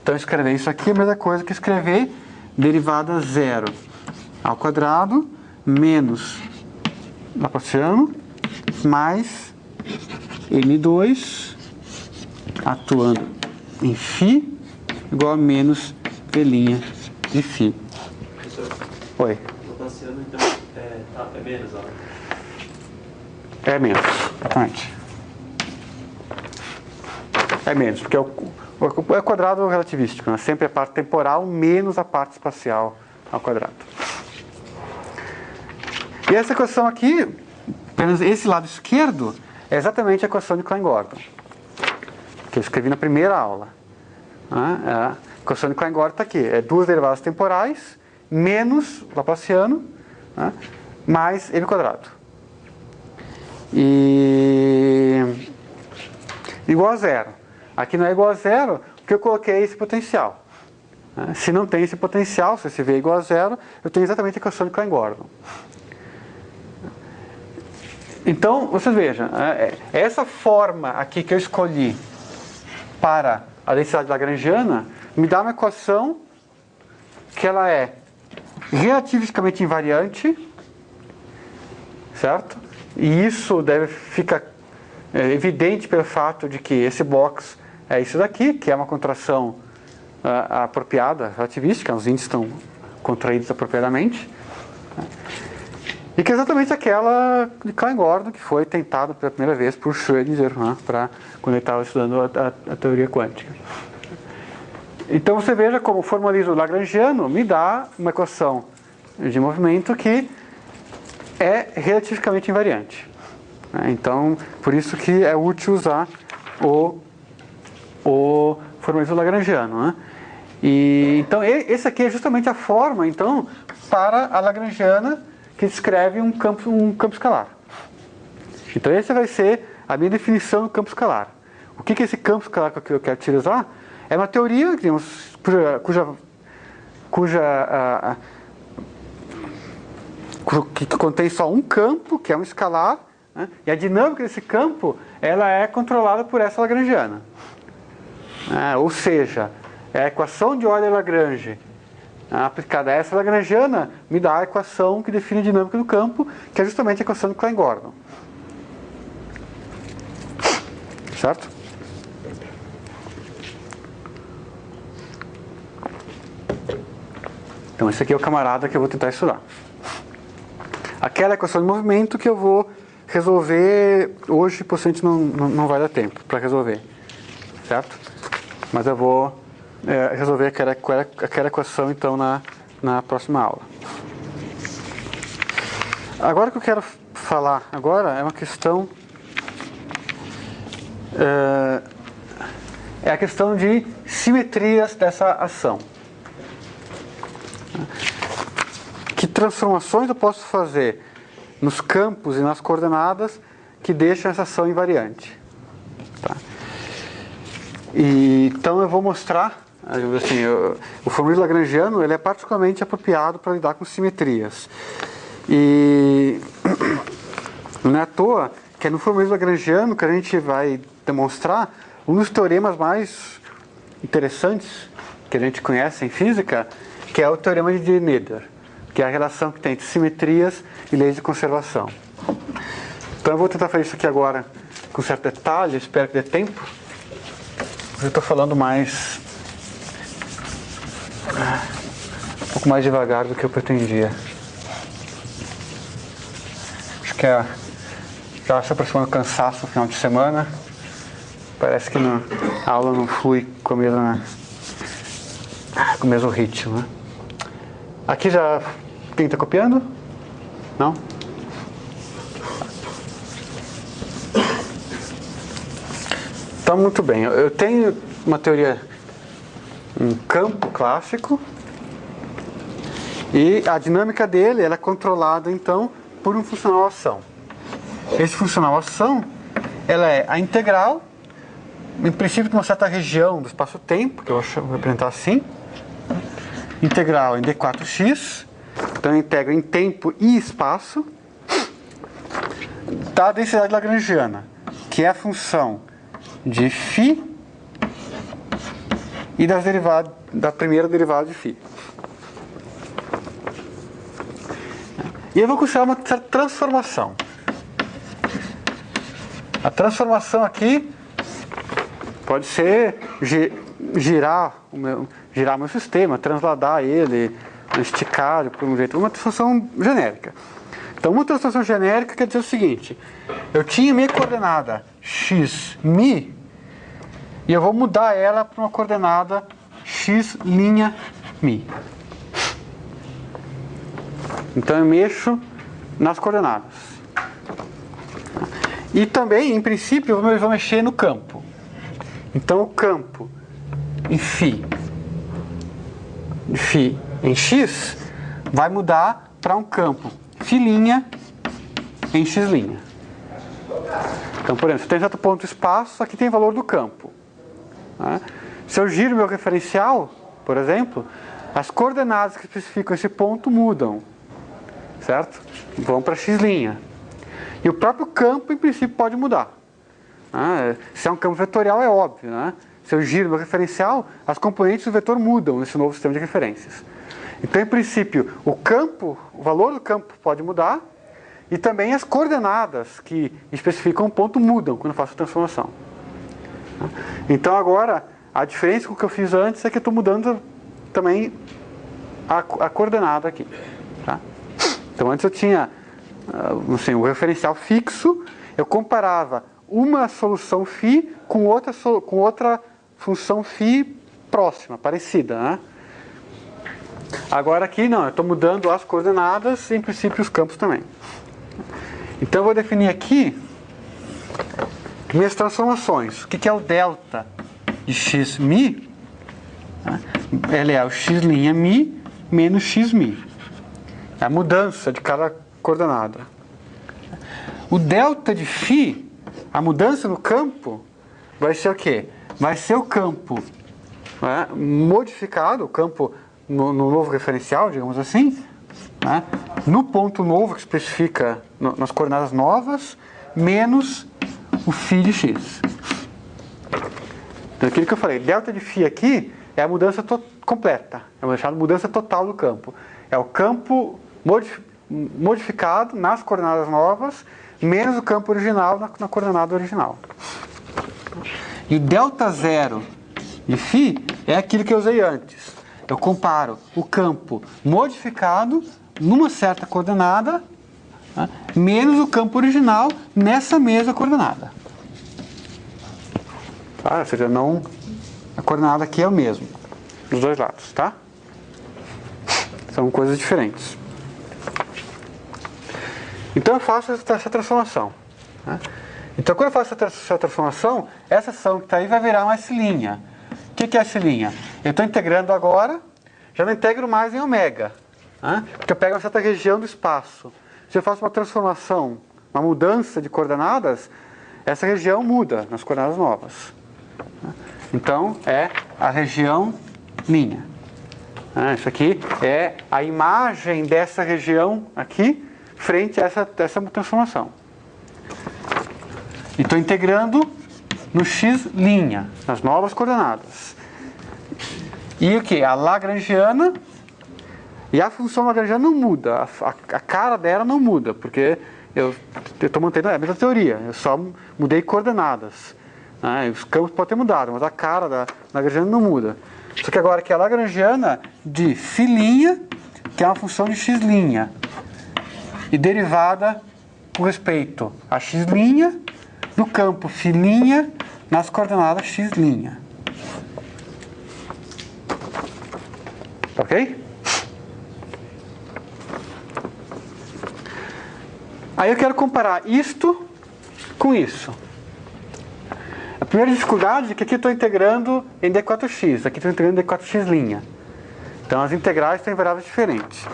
Então escrever isso aqui é a mesma coisa que escrever derivada 0 ao quadrado menos Laplaciano mais m2 atuando em φ igual a menos P' de φ. Oi. Laplaciano, então, é menos, ó. É menos, exatamente. É menos, porque é quadrado relativístico, né? Sempre a parte temporal menos a parte espacial ao quadrado. E essa equação aqui, pelo menos esse lado esquerdo, é exatamente a equação de Klein-Gordon, que eu escrevi na primeira aula. A equação de Klein-Gordon está aqui, é 2 derivadas temporais menos Laplaciano, né, mais m quadrado. E igual a zero. Aqui não é igual a zero porque eu coloquei esse potencial. Se não tem esse potencial, se esse v é igual a zero, eu tenho exatamente a equação de Klein-Gordon. Então, vocês vejam, essa forma aqui que eu escolhi para a densidade lagrangiana me dá uma equação que ela é relativisticamente invariante, certo? E isso fica evidente pelo fato de que esse box é isso daqui, que é uma contração apropriada, relativística, os índices estão contraídos apropriadamente. E que é exatamente aquela de Klein-Gordon que foi tentada pela primeira vez por Schrödinger, né, quando ele estava estudando a teoria quântica. Então você veja como o formalismo lagrangiano me dá uma equação de movimento que é relativisticamente invariante. Então, por isso que é útil usar o formalismo lagrangiano, né? E, então, esse aqui é justamente a forma, então, para a lagrangiana que descreve um campo escalar. Então, essa vai ser a minha definição do campo escalar. O que é esse campo escalar que eu quero utilizar? É uma teoria que contém só um campo, que é um escalar, né? E a dinâmica desse campo ela é controlada por essa lagrangiana. Ou seja, a equação de Euler-Lagrange aplicada a essa lagrangiana me dá a equação que define a dinâmica do campo, que é justamente a equação de Klein-Gordon. Certo? Então esse aqui é o camarada que eu vou tentar estudar. Aquela equação de movimento que eu vou resolver hoje, possivelmente não vai dar tempo para resolver. Certo? Mas eu vou resolver aquela equação então na próxima aula. Agora o que eu quero falar agora é uma questão é a questão de simetrias dessa ação. Que transformações eu posso fazer nos campos e nas coordenadas que deixam essa ação invariante? Tá? E, então eu vou mostrar, assim, o formalismo lagrangiano ele é particularmente apropriado para lidar com simetrias. E não é à toa que é no formalismo lagrangiano que a gente vai demonstrar um dos teoremas mais interessantes que a gente conhece em física, que é o teorema de Noether, que é a relação que tem entre simetrias e leis de conservação. Então eu vou tentar fazer isso aqui agora com certo detalhe, espero que dê tempo. Eu estou falando mais um pouco mais devagar do que eu pretendia. Acho que já se aproximando do cansaço no final de semana. Parece que a aula não flui com o mesmo ritmo, né? Aqui já quem está copiando? Não? Então, muito bem. Eu tenho uma teoria, um campo clássico, e a dinâmica dele ela é controlada, então, por um funcional ação. Esse funcional ação, ela é a integral, em princípio, de uma certa região do espaço-tempo, que eu vou apresentar assim. Integral em d4x, então eu integro em tempo e espaço, da densidade lagrangiana, que é a função de φ e da primeira derivada de φ. E eu vou considerar uma certa transformação. A transformação aqui pode ser girar o meu sistema, transladar ele, esticar por um jeito, uma transformação genérica. Então, uma transformação genérica quer dizer o seguinte: eu tinha minha coordenada x mi e eu vou mudar ela para uma coordenada x' mi. Então, eu mexo nas coordenadas. E também, em princípio, eu vou mexer no campo. Então, o campo em φ em x vai mudar para um campo φ' em x'. Então, por exemplo, se tem certo ponto de espaço, aqui tem valor do campo. Né? Se eu giro meu referencial, por exemplo, as coordenadas que especificam esse ponto mudam, certo? Vão para x'. E o próprio campo, em princípio, pode mudar. Se é um campo vetorial, é óbvio, né? Se eu giro meu referencial, as componentes do vetor mudam nesse novo sistema de referências. Então, em princípio, o valor do campo pode mudar e também as coordenadas que especificam um ponto mudam quando eu faço a transformação. Então, agora, a diferença com o que eu fiz antes é que eu estou mudando também a coordenada aqui. Tá? Então, antes eu tinha um referencial fixo, eu comparava uma solução φ com outra função φ próxima, parecida, né? Agora aqui não, eu estou mudando as coordenadas e em princípio os campos também. Então eu vou definir aqui minhas transformações. O que é o delta de x mi? Ele é o x' mi menos x mi. É a mudança de cada coordenada. O delta de φ, a mudança no campo, vai ser o quê? Vai ser o campo, né, modificado, o campo no novo referencial, digamos assim, né, no ponto novo que especifica nas coordenadas novas, menos o φ de x. Então, aquilo que eu falei, delta de φ aqui é a mudança completa, é a mudança total do campo. É o campo modificado nas coordenadas novas, menos o campo original na coordenada original. E o delta zero de φ é aquilo que eu usei antes. Eu comparo o campo modificado numa certa coordenada, né, menos o campo original nessa mesma coordenada. Tá? Ou seja, não, a coordenada aqui é o mesmo, dos dois lados, tá? São coisas diferentes. Então eu faço essa transformação. Né? Então quando eu faço essa transformação, essa ação que está aí vai virar uma S'. O que é S'? Eu estou integrando agora, já não integro mais em ômega. Né? Porque eu pego uma certa região do espaço. Se eu faço uma transformação, uma mudança de coordenadas, essa região muda nas coordenadas novas. Então é a região linha. Isso aqui é a imagem dessa região aqui, frente a essa transformação. E estou integrando no x', nas novas coordenadas. E o que? A lagrangiana E a função lagrangiana não muda, a cara dela não muda, porque eu estou mantendo a mesma teoria, eu só mudei coordenadas. Os campos podem ter mudado, mas a cara da lagrangiana não muda. Só que agora que a lagrangiana de φ', que é uma função de x', e derivada com respeito a x' do campo φ' nas coordenadas x'. Ok? Aí eu quero comparar isto com isso. A primeira dificuldade é que aqui eu estou integrando em d4x, aqui estou integrando em d4x'. Então as integrais têm variáveis diferentes.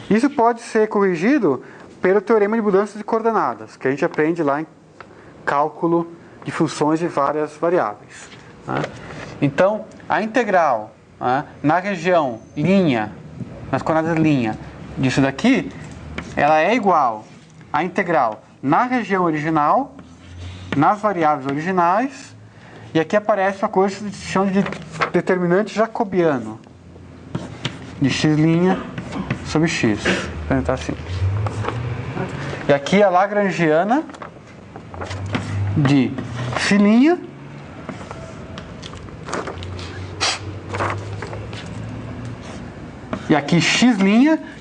Isso pode ser corrigido pelo teorema de mudança de coordenadas, que a gente aprende lá em cálculo de funções de várias variáveis. Então, a integral na região linha, nas coordenadas linha, disso daqui, ela é igual à integral na região original, nas variáveis originais, e aqui aparece uma coisa que se chama de determinante jacobiano de x' sobre x. Vou apresentar assim. E aqui a lagrangiana de φ', e aqui x',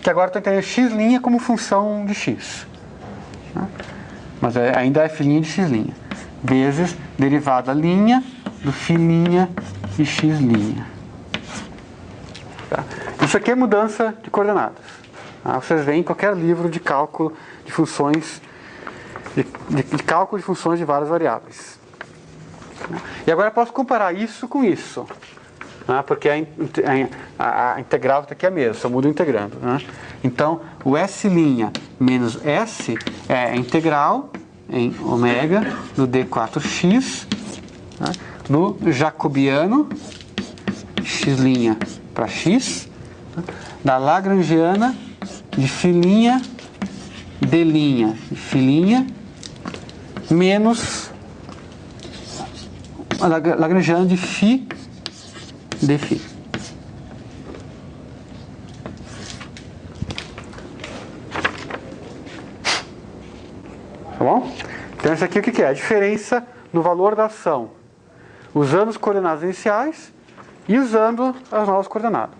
que agora estou entendendo x' como função de x. Mas ainda é φ' de x', vezes derivada linha do φ' e x'. Tá? Isso aqui é mudança de coordenadas. Vocês veem em qualquer livro de cálculo de funções, de cálculo de funções de várias variáveis. E agora eu posso comparar isso com isso. Porque a integral aqui é a mesma, só muda integrando. Então, o S' menos S é a integral em ômega do d4x, no jacobiano, x' para x, da lagrangiana de φ' d' de φ' menos a lagrangiana de φ de φ. Tá bom? Então isso aqui o que é? A diferença no valor da ação usando as coordenadas iniciais e usando as novas coordenadas.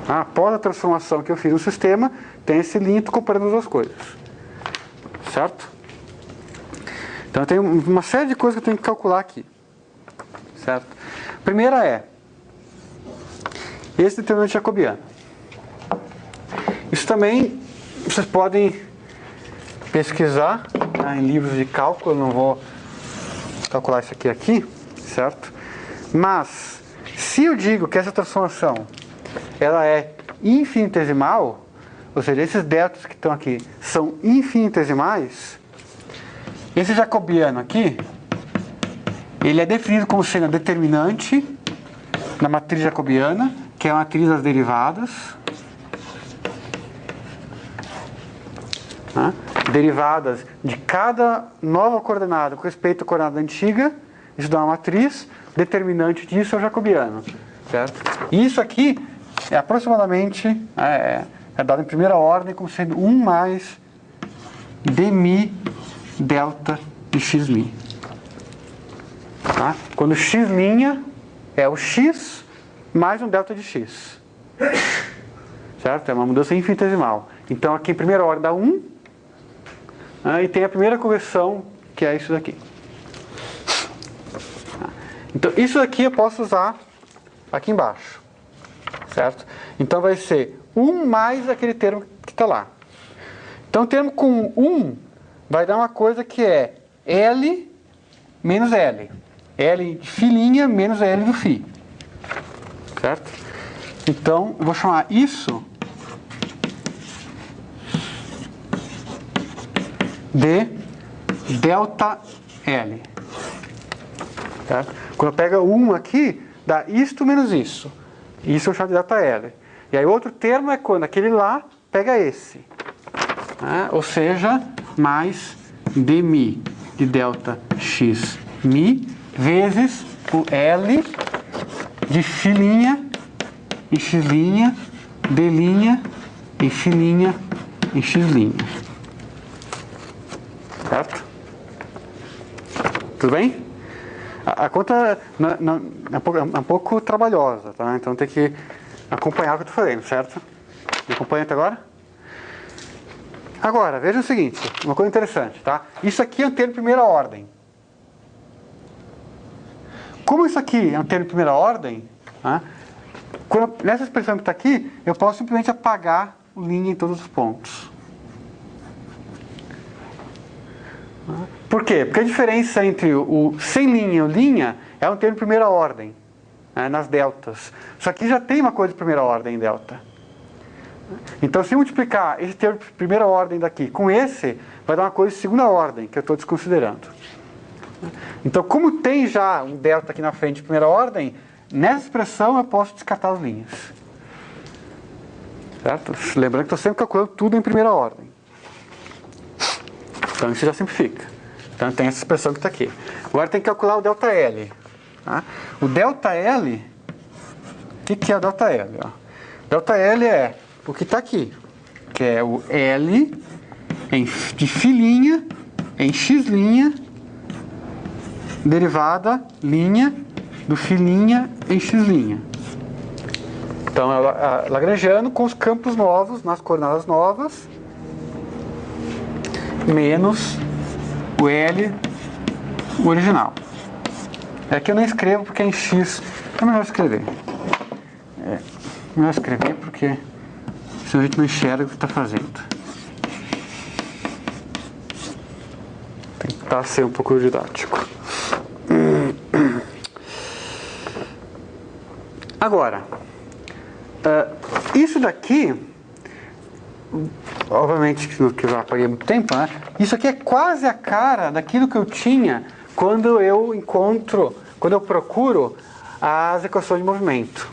Após a transformação que eu fiz no sistema, tem esse link comparando as duas coisas. Certo? Então tem uma série de coisas que eu tenho que calcular aqui. Certo? A primeira é esse determinante jacobiano. Isso também vocês podem pesquisar em livros de cálculo, eu não vou calcular isso aqui, certo? Mas, se eu digo que essa transformação ela é infinitesimal, ou seja, esses deltas que estão aqui são infinitesimais, esse jacobiano aqui, ele é definido como sendo determinante na matriz jacobiana, que é a matriz das derivadas. Derivadas de cada nova coordenada com respeito à coordenada antiga, isso dá uma matriz, determinante disso é o jacobiano. Certo? E isso aqui é aproximadamente, é dado em primeira ordem como sendo 1 mais dmi delta de x'. Quando x' é o x mais um delta de x. Certo? É uma mudança infinitesimal. Então aqui em primeira ordem dá 1. E tem a primeira correção, que é isso daqui. Então isso aqui eu posso usar aqui embaixo. Certo? Então vai ser 1 mais aquele termo que está lá. Então o termo com 1 vai dar uma coisa que é L menos L. L de φ' menos L do φ. Certo? Então, eu vou chamar isso de delta L. Certo? Quando eu pego 1 aqui, dá isto menos isso. Isso eu chamo de delta L. E aí outro termo é quando aquele lá pega esse. Ou seja, mais dmi de delta x mi vezes o L de φ' e x' D' em φ' em x'. Certo? Tudo bem? A conta é um pouco trabalhosa, tá? Então tem que acompanhar o que eu estou fazendo, certo? Me acompanha até agora? Agora, veja o seguinte, uma coisa interessante, tá? Isso aqui é um termo de primeira ordem. Como isso aqui é um termo de primeira ordem, tá? Nessa expressão que está aqui, eu posso simplesmente apagar linha em todos os pontos. Por quê? Porque a diferença entre o sem linha e o linha é um termo de primeira ordem, né, nas deltas. Só que já tem uma coisa de primeira ordem em delta. Então, se multiplicar esse termo de primeira ordem daqui com esse, vai dar uma coisa de segunda ordem, que eu estou desconsiderando. Então, como tem já um delta aqui na frente de primeira ordem, nessa expressão eu posso descartar as linhas. Certo? Lembrando que estou sempre calculando tudo em primeira ordem. Então, isso já simplifica. Então, tem essa expressão que está aqui. Agora tem que calcular o ΔL. Tá? O ΔL, o que é o ΔL? Ó? ΔL é o que está aqui, que é o L de φ' em x', derivada linha do φ' em x'. Então, é lagrangiano com os campos novos, nas coordenadas novas, menos o L, o original. Aqui eu não escrevo porque é em x, é melhor escrever. Melhor escrever porque senão a gente não enxerga o que está fazendo. Tem que tentar ser um pouco didático. Agora, isso daqui, obviamente que eu já apaguei muito tempo, né? Isso aqui é quase a cara daquilo que eu tinha quando eu procuro as equações de movimento.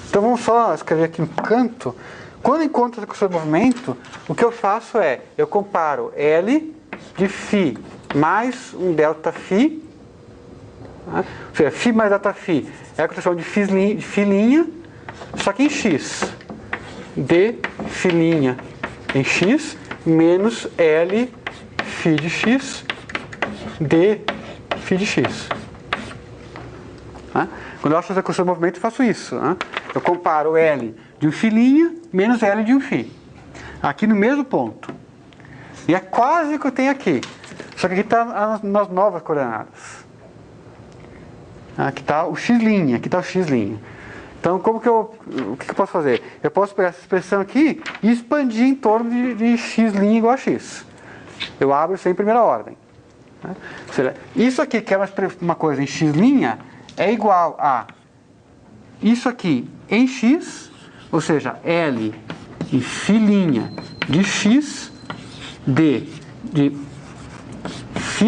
Então vamos só escrever aqui um canto. Quando eu encontro as equações de movimento, o que eu faço é, eu comparo L de φ mais um ΔΦ, ou seja, φ mais ΔΦ é a equação de φ', só que em x. D φ' em x menos L φ de x D φ de x. Quando eu acho as equações de movimento, eu faço isso. Eu comparo L de um φ' menos L de um φ. Aqui no mesmo ponto. E é quase o que eu tenho aqui. Só que aqui está nas novas coordenadas. Aqui está o x', aqui está o x'. Então, o que eu posso fazer? Eu posso pegar essa expressão aqui e expandir em torno de x' igual a x. Eu abro isso em primeira ordem. Ou seja, isso aqui, que é uma coisa em x', é igual a isso aqui em x, ou seja, L em φ' de x, D de φ'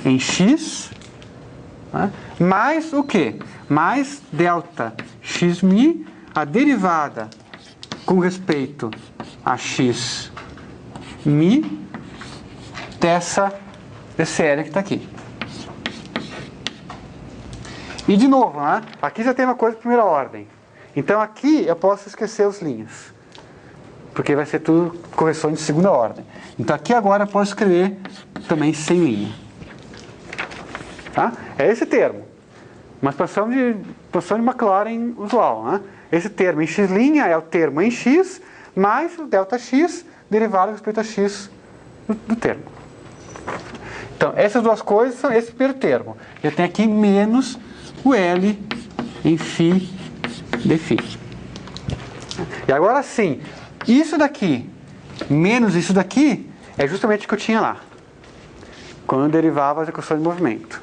em x, mais o quê? Mais delta x', a derivada com respeito a x' desse L que está aqui. E de novo, aqui já tem uma coisa de primeira ordem. Então aqui eu posso esquecer os linhas, porque vai ser tudo correções de segunda ordem. Então aqui agora eu posso escrever também sem linha. Tá? É esse termo. Uma expansão de Maclaurin usual. Esse termo em x' é o termo em x mais o ΔX derivado com respeito a x do termo. Então, essas duas coisas são esse primeiro termo. Eu tenho aqui menos o L em φ de φ. E agora sim, isso daqui menos isso daqui é justamente o que eu tinha lá, quando eu derivava as equações de movimento.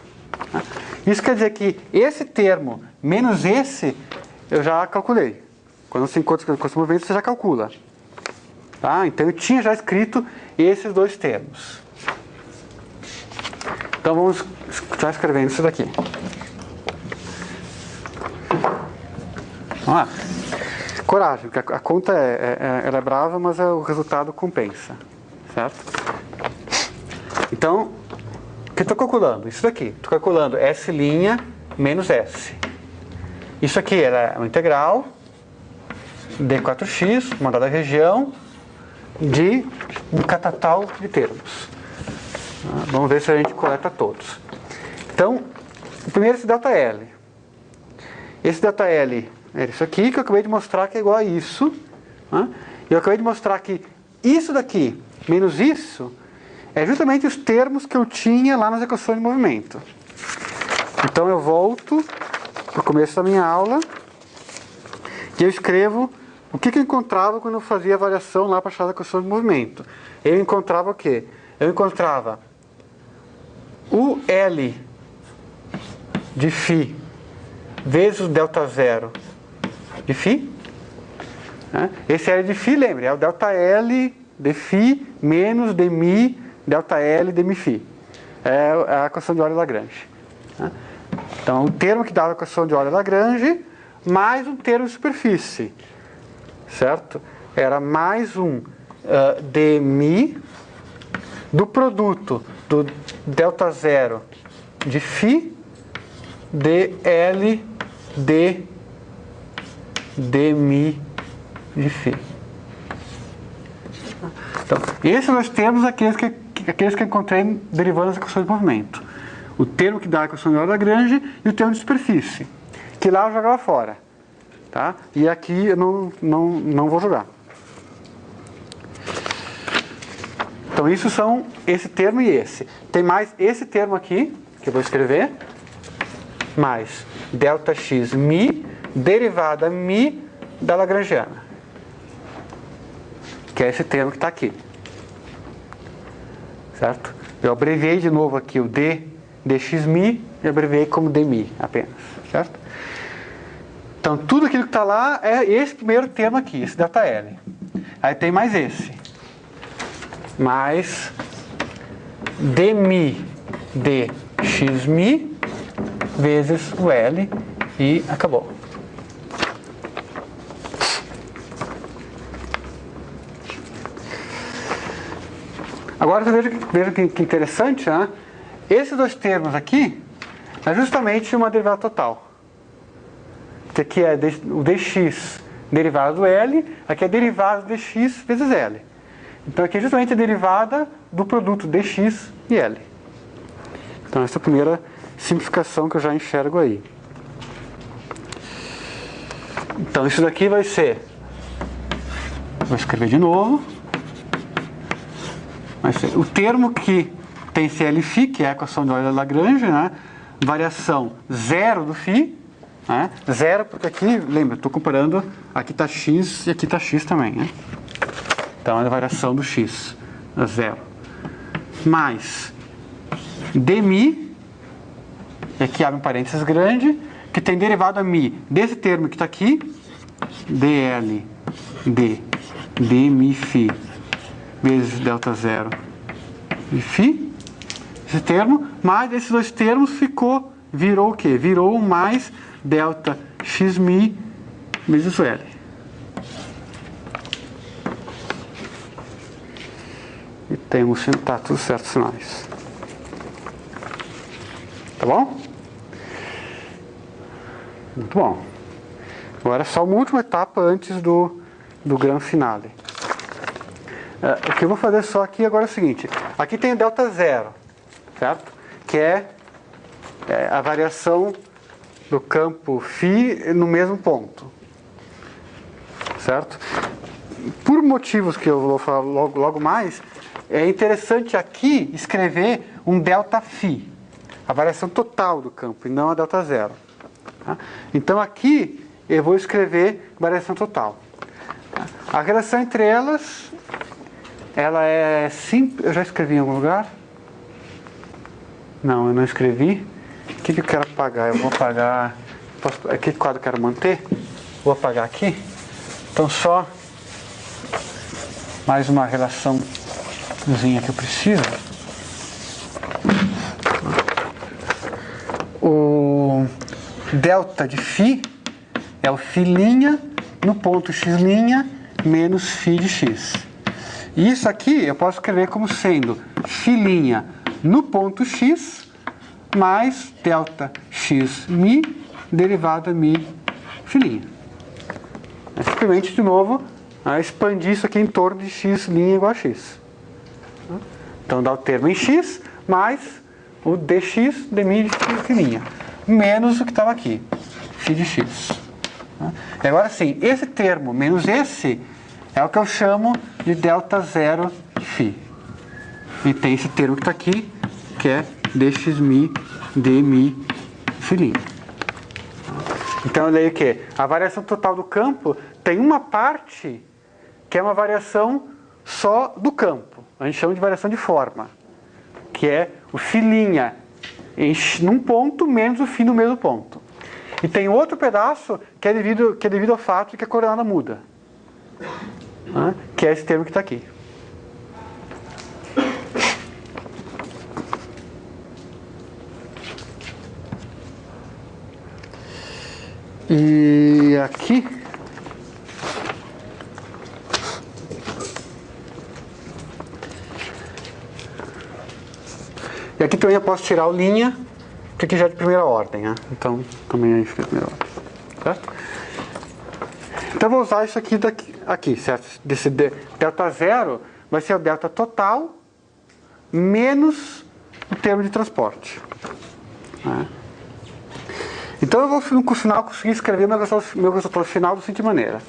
Isso quer dizer que esse termo menos esse eu já calculei. Quando você encontra as equações de movimento, você já calcula. Tá? Então eu tinha já escrito esses dois termos. Então vamos estar escrevendo isso daqui. Vamos lá. Coragem, porque a conta ela é brava, mas o resultado compensa. Certo? Então, o que eu estou calculando? Isso daqui. Estou calculando S' menos S. Isso aqui é uma integral. D4x, uma dada região, de um catatal de termos. Vamos ver se a gente coleta todos. Então, o primeiro é esse ΔL. Esse ΔL é isso aqui que eu acabei de mostrar que é igual a isso. E eu acabei de mostrar que isso daqui menos isso é justamente os termos que eu tinha lá nas equações de movimento. Então eu volto para o começo da minha aula e eu escrevo o que eu encontrava quando eu fazia a variação lá para achar as equações de movimento. Eu encontrava o quê? Eu encontrava o L de φ vezes o ΔZ de φ. Esse L de φ, lembre, é o ΔL de φ menos dmi ΔL dmi φ. É a equação de Euler-Lagrange. Então, o termo que dava a equação de Euler-Lagrange mais um termo de superfície. Certo? Era mais um dmi do produto do ΔZ de φ dL d dmi de φ. Então, esses são os termos aqueles que eu encontrei derivando as equações de movimento. O termo que dá a equação de Euler-Lagrange e o termo de superfície, que lá eu jogava fora. Tá? E aqui eu não vou jogar. Então, isso são esse termo e esse. Tem mais esse termo aqui, que eu vou escrever, mais ΔX mi, derivada mi da Lagrangiana. Que é esse termo que está aqui. Certo? Eu abreviei de novo aqui o d dx mi e abreviei como dmi apenas. Certo? Então, tudo aquilo que está lá é esse primeiro termo aqui, esse ΔL. Aí tem mais esse. Mais dmi dxmi vezes o L e acabou. Agora veja que interessante, né? Esses dois termos aqui é justamente uma derivada total. Que aqui é o dx derivado do L, aqui é derivada do dx vezes L. Então aqui é justamente a derivada do produto dx e L. Então essa é a primeira simplificação que eu já enxergo aí. Então isso daqui vai ser, vou escrever de novo, vai ser o termo que tem esse Lφ, que é a equação de Euler-Lagrange, né? Variação zero do φ, né? Zero porque aqui, lembra, estou comparando, aqui está x e aqui está x também, né? Então é a variação do x, é zero. Mais dmi, e aqui abre um parênteses grande, que tem derivada mi desse termo que está aqui, dl d dmi φ vezes ΔZ de φ, esse termo, mais esses dois termos virou o quê? Virou mais ΔXmi vezes o L. E temos que tá tudo certo os sinais. Tá bom? Muito bom. Agora é só uma última etapa antes do grande finale. O que eu vou fazer só aqui agora é o seguinte. Aqui tem o ΔZ, certo? Que é a variação do campo φ no mesmo ponto. Certo? Por motivos que eu vou falar logo mais, é interessante aqui escrever um ΔΦ, a variação total do campo, e não a ΔZ. Tá? Então aqui eu vou escrever variação total. A relação entre elas, ela é simples. Eu já escrevi em algum lugar? Não, eu não escrevi. O que eu quero apagar? Eu vou apagar. Aquele quadro eu quero manter. Vou apagar aqui. Então só mais uma relaçãozinha que eu preciso. O delta de φ é o φ' no ponto x' menos φ de x. E isso aqui eu posso escrever como sendo φ' no ponto x mais delta x mi derivada mi φ'. É simplesmente, de novo, expandir isso aqui em torno de x' igual a x. Então dá o termo em x mais o dx, dmi de φ', menos o que estava aqui, φ de x. E agora sim, esse termo menos esse é o que eu chamo de delta0 de φ. E tem esse termo que está aqui, que é dxmi dmi φ'. Então eu leio que a variação total do campo tem uma parte que é uma variação só do campo. A gente chama de variação de forma, que é o φ' num ponto menos o φ no mesmo ponto. E tem outro pedaço que é devido ao fato de que a coordenada muda, que é esse termo que está aqui. E aqui também eu posso tirar o linha, que aqui já é de primeira ordem, né? Então também aí fica de primeira ordem, certo? Então eu vou usar isso aqui, certo? Desse delta zero vai ser o delta total menos o termo de transporte, né? Então eu vou no final conseguir escrever meu resultado final da seguinte maneira.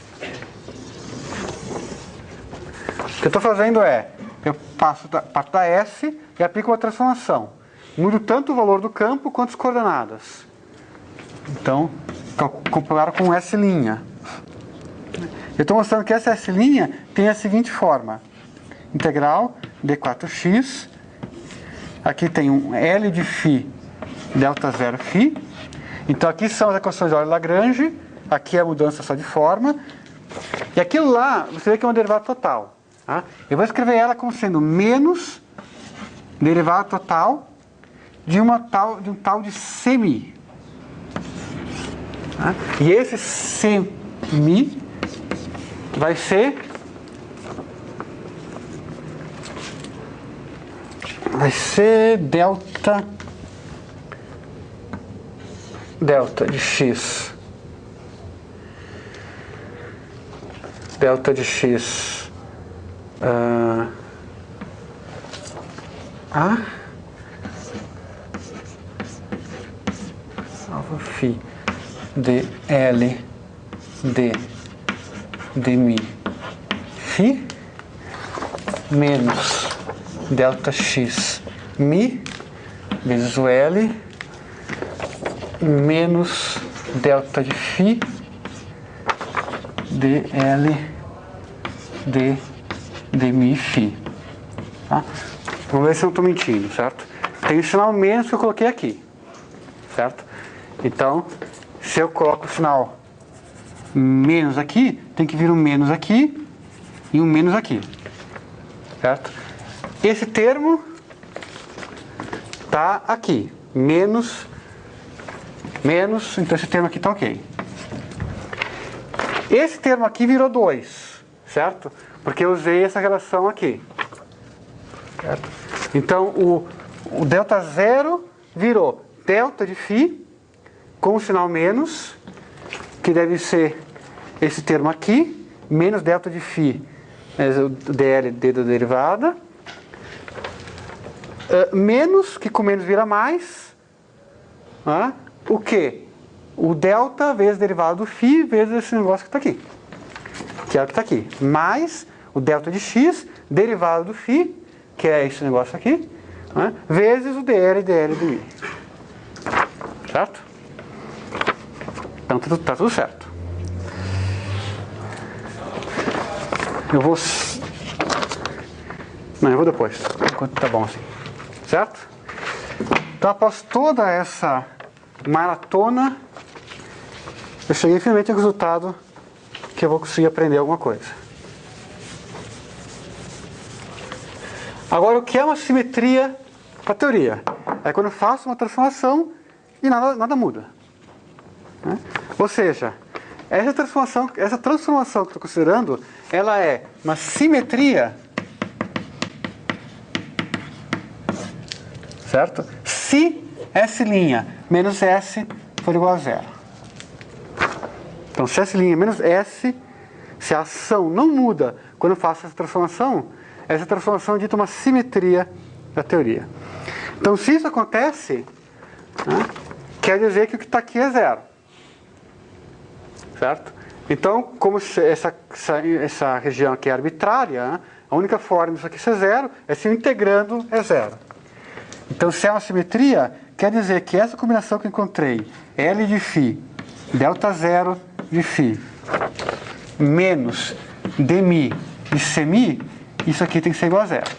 O que eu estou fazendo é, eu parto da S e aplico uma transformação. Mudo tanto o valor do campo quanto as coordenadas. Então, comparado com S'. Eu estou mostrando que essa S' tem a seguinte forma. Integral d4x. Aqui tem um L de φ delta 0 φ. Então aqui são as equações de Euler-Lagrange. Aqui é a mudança só de forma. E aquilo lá, você vê que é uma derivada total. Tá? Eu vou escrever ela como sendo menos derivada total de um tal de semi. Tá? E esse semi vai ser delta de x. Delta de x A alfa φ de L de mi φ menos delta x mi vezes o L menos delta de φ de L de mi φ. Tá? Vamos ver se eu não estou mentindo, certo? Tem o sinal menos que eu coloquei aqui, certo? Então, se eu coloco o sinal menos aqui, tem que vir um menos aqui e um menos aqui, certo? Esse termo está aqui, menos, então esse termo aqui está ok. Esse termo aqui virou 2, certo? Porque eu usei essa relação aqui, certo? Então o delta zero virou delta de φ com o sinal menos, que deve ser esse termo aqui, menos delta de φ, o dl da derivada, menos, que com menos vira mais, o que? O delta vezes a derivada do φ vezes esse negócio que está aqui, que é o que está aqui, mais o delta de x, derivada do φ, que é esse negócio aqui, vezes o dl de mi. Certo? Então está tudo certo. Eu vou depois, enquanto tá bom assim. Certo? Então após toda essa maratona, eu cheguei finalmente ao resultado que eu vou conseguir aprender alguma coisa. Agora, o que é uma simetria para a teoria? É quando eu faço uma transformação e nada muda, né? Ou seja, essa transformação que eu estou considerando, ela é uma simetria, certo? Se S' menos S for igual a zero. Então, se S' menos S se a ação não muda quando eu faço essa transformação é dita uma simetria da teoria. Então, se isso acontece, né, quer dizer que o que está aqui é zero. Certo? Então, como essa região aqui é arbitrária, né, a única forma disso aqui ser zero é se o integrando é zero. Então, se é uma simetria, quer dizer que essa combinação que eu encontrei, L de φ, delta zero de φ, menos dμ de cμ, isso aqui tem que ser igual a zero.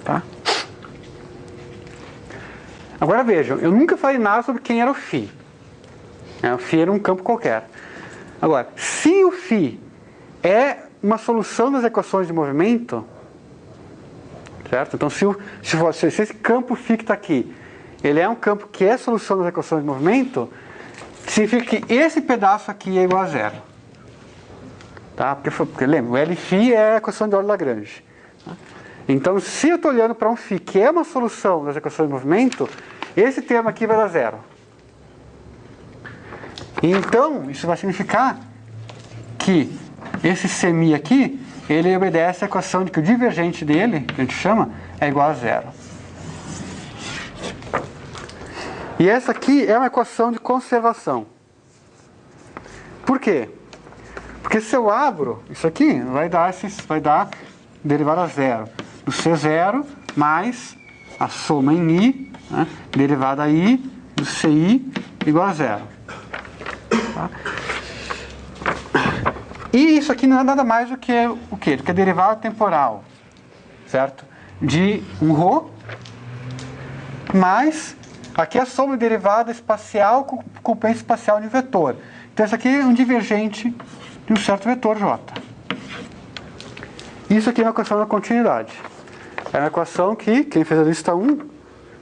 Tá? Agora vejam, eu nunca falei nada sobre quem era o φ. O φ era um campo qualquer. Agora, se o φ é uma solução das equações de movimento, certo? Então, se esse campo φ que está aqui, ele é um campo que é solução das equações de movimento, significa que esse pedaço aqui é igual a zero. Tá? Porque lembra, o Lφ é a equação de ordem Lagrange. Então, se eu estou olhando para um φ que é uma solução das equações de movimento, esse termo aqui vai dar zero. Então, isso vai significar que esse cμ aqui, ele obedece à equação de que o divergente dele, que a gente chama, é igual a zero. E essa aqui é uma equação de conservação. Por quê? Porque se eu abro isso aqui, vai dar derivada zero do C0 mais a soma em I, né, derivada I do CI igual a zero. Tá? E isso aqui não é nada mais do que o quê? Do que a derivada temporal, certo? De um ρ mais aqui é a soma de derivada espacial com componente espacial de vetor. Então isso aqui é um divergente de um certo vetor J. Isso aqui é uma equação da continuidade. É uma equação que, quem fez a lista 1,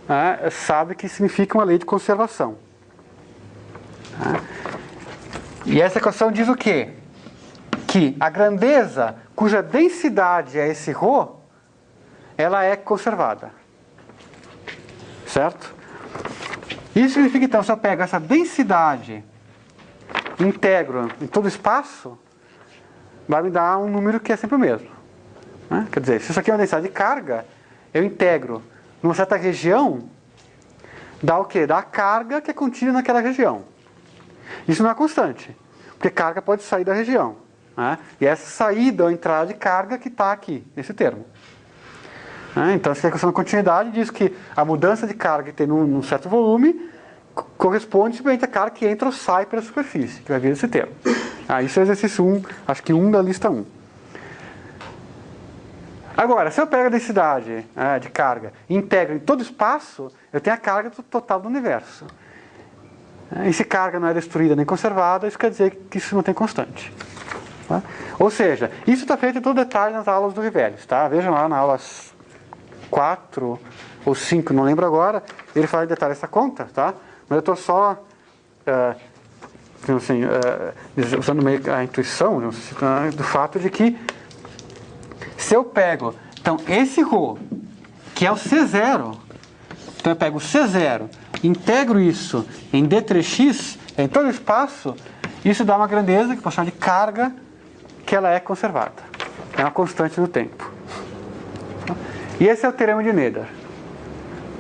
né, sabe que significa uma lei de conservação. Tá? E essa equação diz o quê? Que a grandeza cuja densidade é esse ρ, ela é conservada. Certo? Isso significa, então, se eu pego essa densidade, integro em todo o espaço, vai me dar um número que é sempre o mesmo. Né? Quer dizer, se isso aqui é uma densidade de carga, eu integro numa certa região, dá o quê? Dá a carga que é contida naquela região. Isso não é constante, porque carga pode sair da região. Né? E essa saída ou entrada de carga que está aqui, nesse termo. Então, essa equação da continuidade diz que a mudança de carga que tem num certo volume corresponde simplesmente à carga que entra ou sai pela superfície, que vai vir esse termo. Isso é o exercício 1, acho que 1 da lista 1. Agora, se eu pego a densidade de carga e integro em todo espaço, eu tenho a carga total do universo. E se carga não é destruída nem conservada, isso quer dizer que isso não tem constante. Tá? Ou seja, isso está feito em todo detalhe nas aulas do Rivelis. Tá? Vejam lá na aula 4 ou 5, não lembro agora, ele fala em detalhe essa conta, tá? Mas eu estou só usando meio a intuição do fato de que se eu pego, então, esse ρ, que é o C0, então eu pego o C0, integro isso em D3x, em todo o espaço, isso dá uma grandeza, que posso chamar de carga, que ela é conservada. É uma constante no tempo. E esse é o teorema de Noether.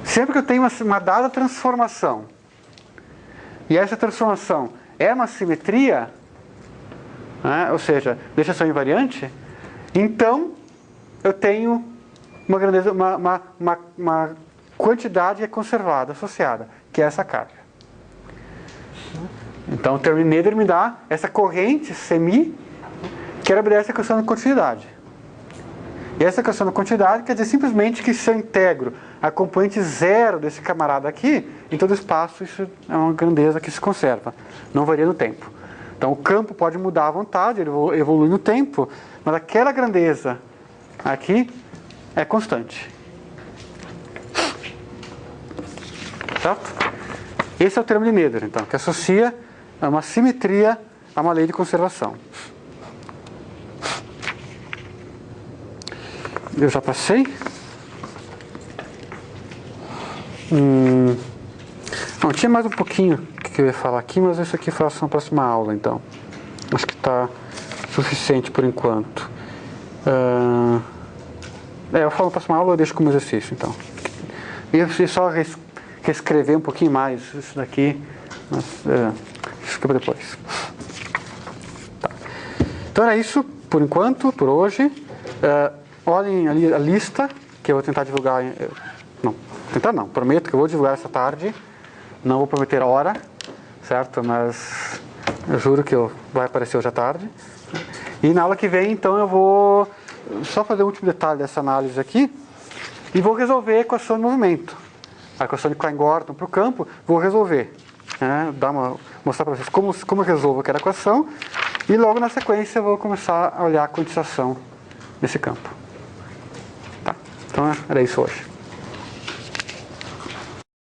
Sempre que eu tenho uma dada transformação, e essa transformação é uma simetria, né, ou seja, deixa só invariante, então eu tenho uma grandeza, uma quantidade que é conservada, associada, que é essa carga. Então o teorema de Noether me dá essa corrente semi, que obedece a equação da continuidade. E essa equação da continuidade quer dizer simplesmente que se eu integro a componente zero desse camarada aqui, em todo espaço isso é uma grandeza que se conserva, não varia no tempo. Então o campo pode mudar à vontade, ele evolui no tempo, mas aquela grandeza aqui é constante. Certo? Esse é o termo de Noether, então, que associa uma simetria a uma lei de conservação. Eu já passei? Não, tinha mais um pouquinho que eu ia falar aqui, mas isso aqui eu faço na próxima aula, então. Acho que está suficiente por enquanto. Eu falo na próxima aula, eu deixo como exercício, então. E eu preciso só reescrever um pouquinho mais isso daqui, mas isso fica para depois. Tá. Então era isso por enquanto, por hoje. Olhem ali a lista, que eu vou tentar divulgar. Não, prometo que eu vou divulgar essa tarde. Não vou prometer a hora, certo? Mas eu juro que vai aparecer hoje à tarde. E na aula que vem, então, eu vou só fazer o último detalhe dessa análise aqui e vou resolver a equação de movimento. A equação de Klein-Gordon para o campo, vou resolver. Mostrar para vocês como eu resolvo aquela equação e logo na sequência eu vou começar a olhar a quantização desse campo. Tá? Então era isso hoje.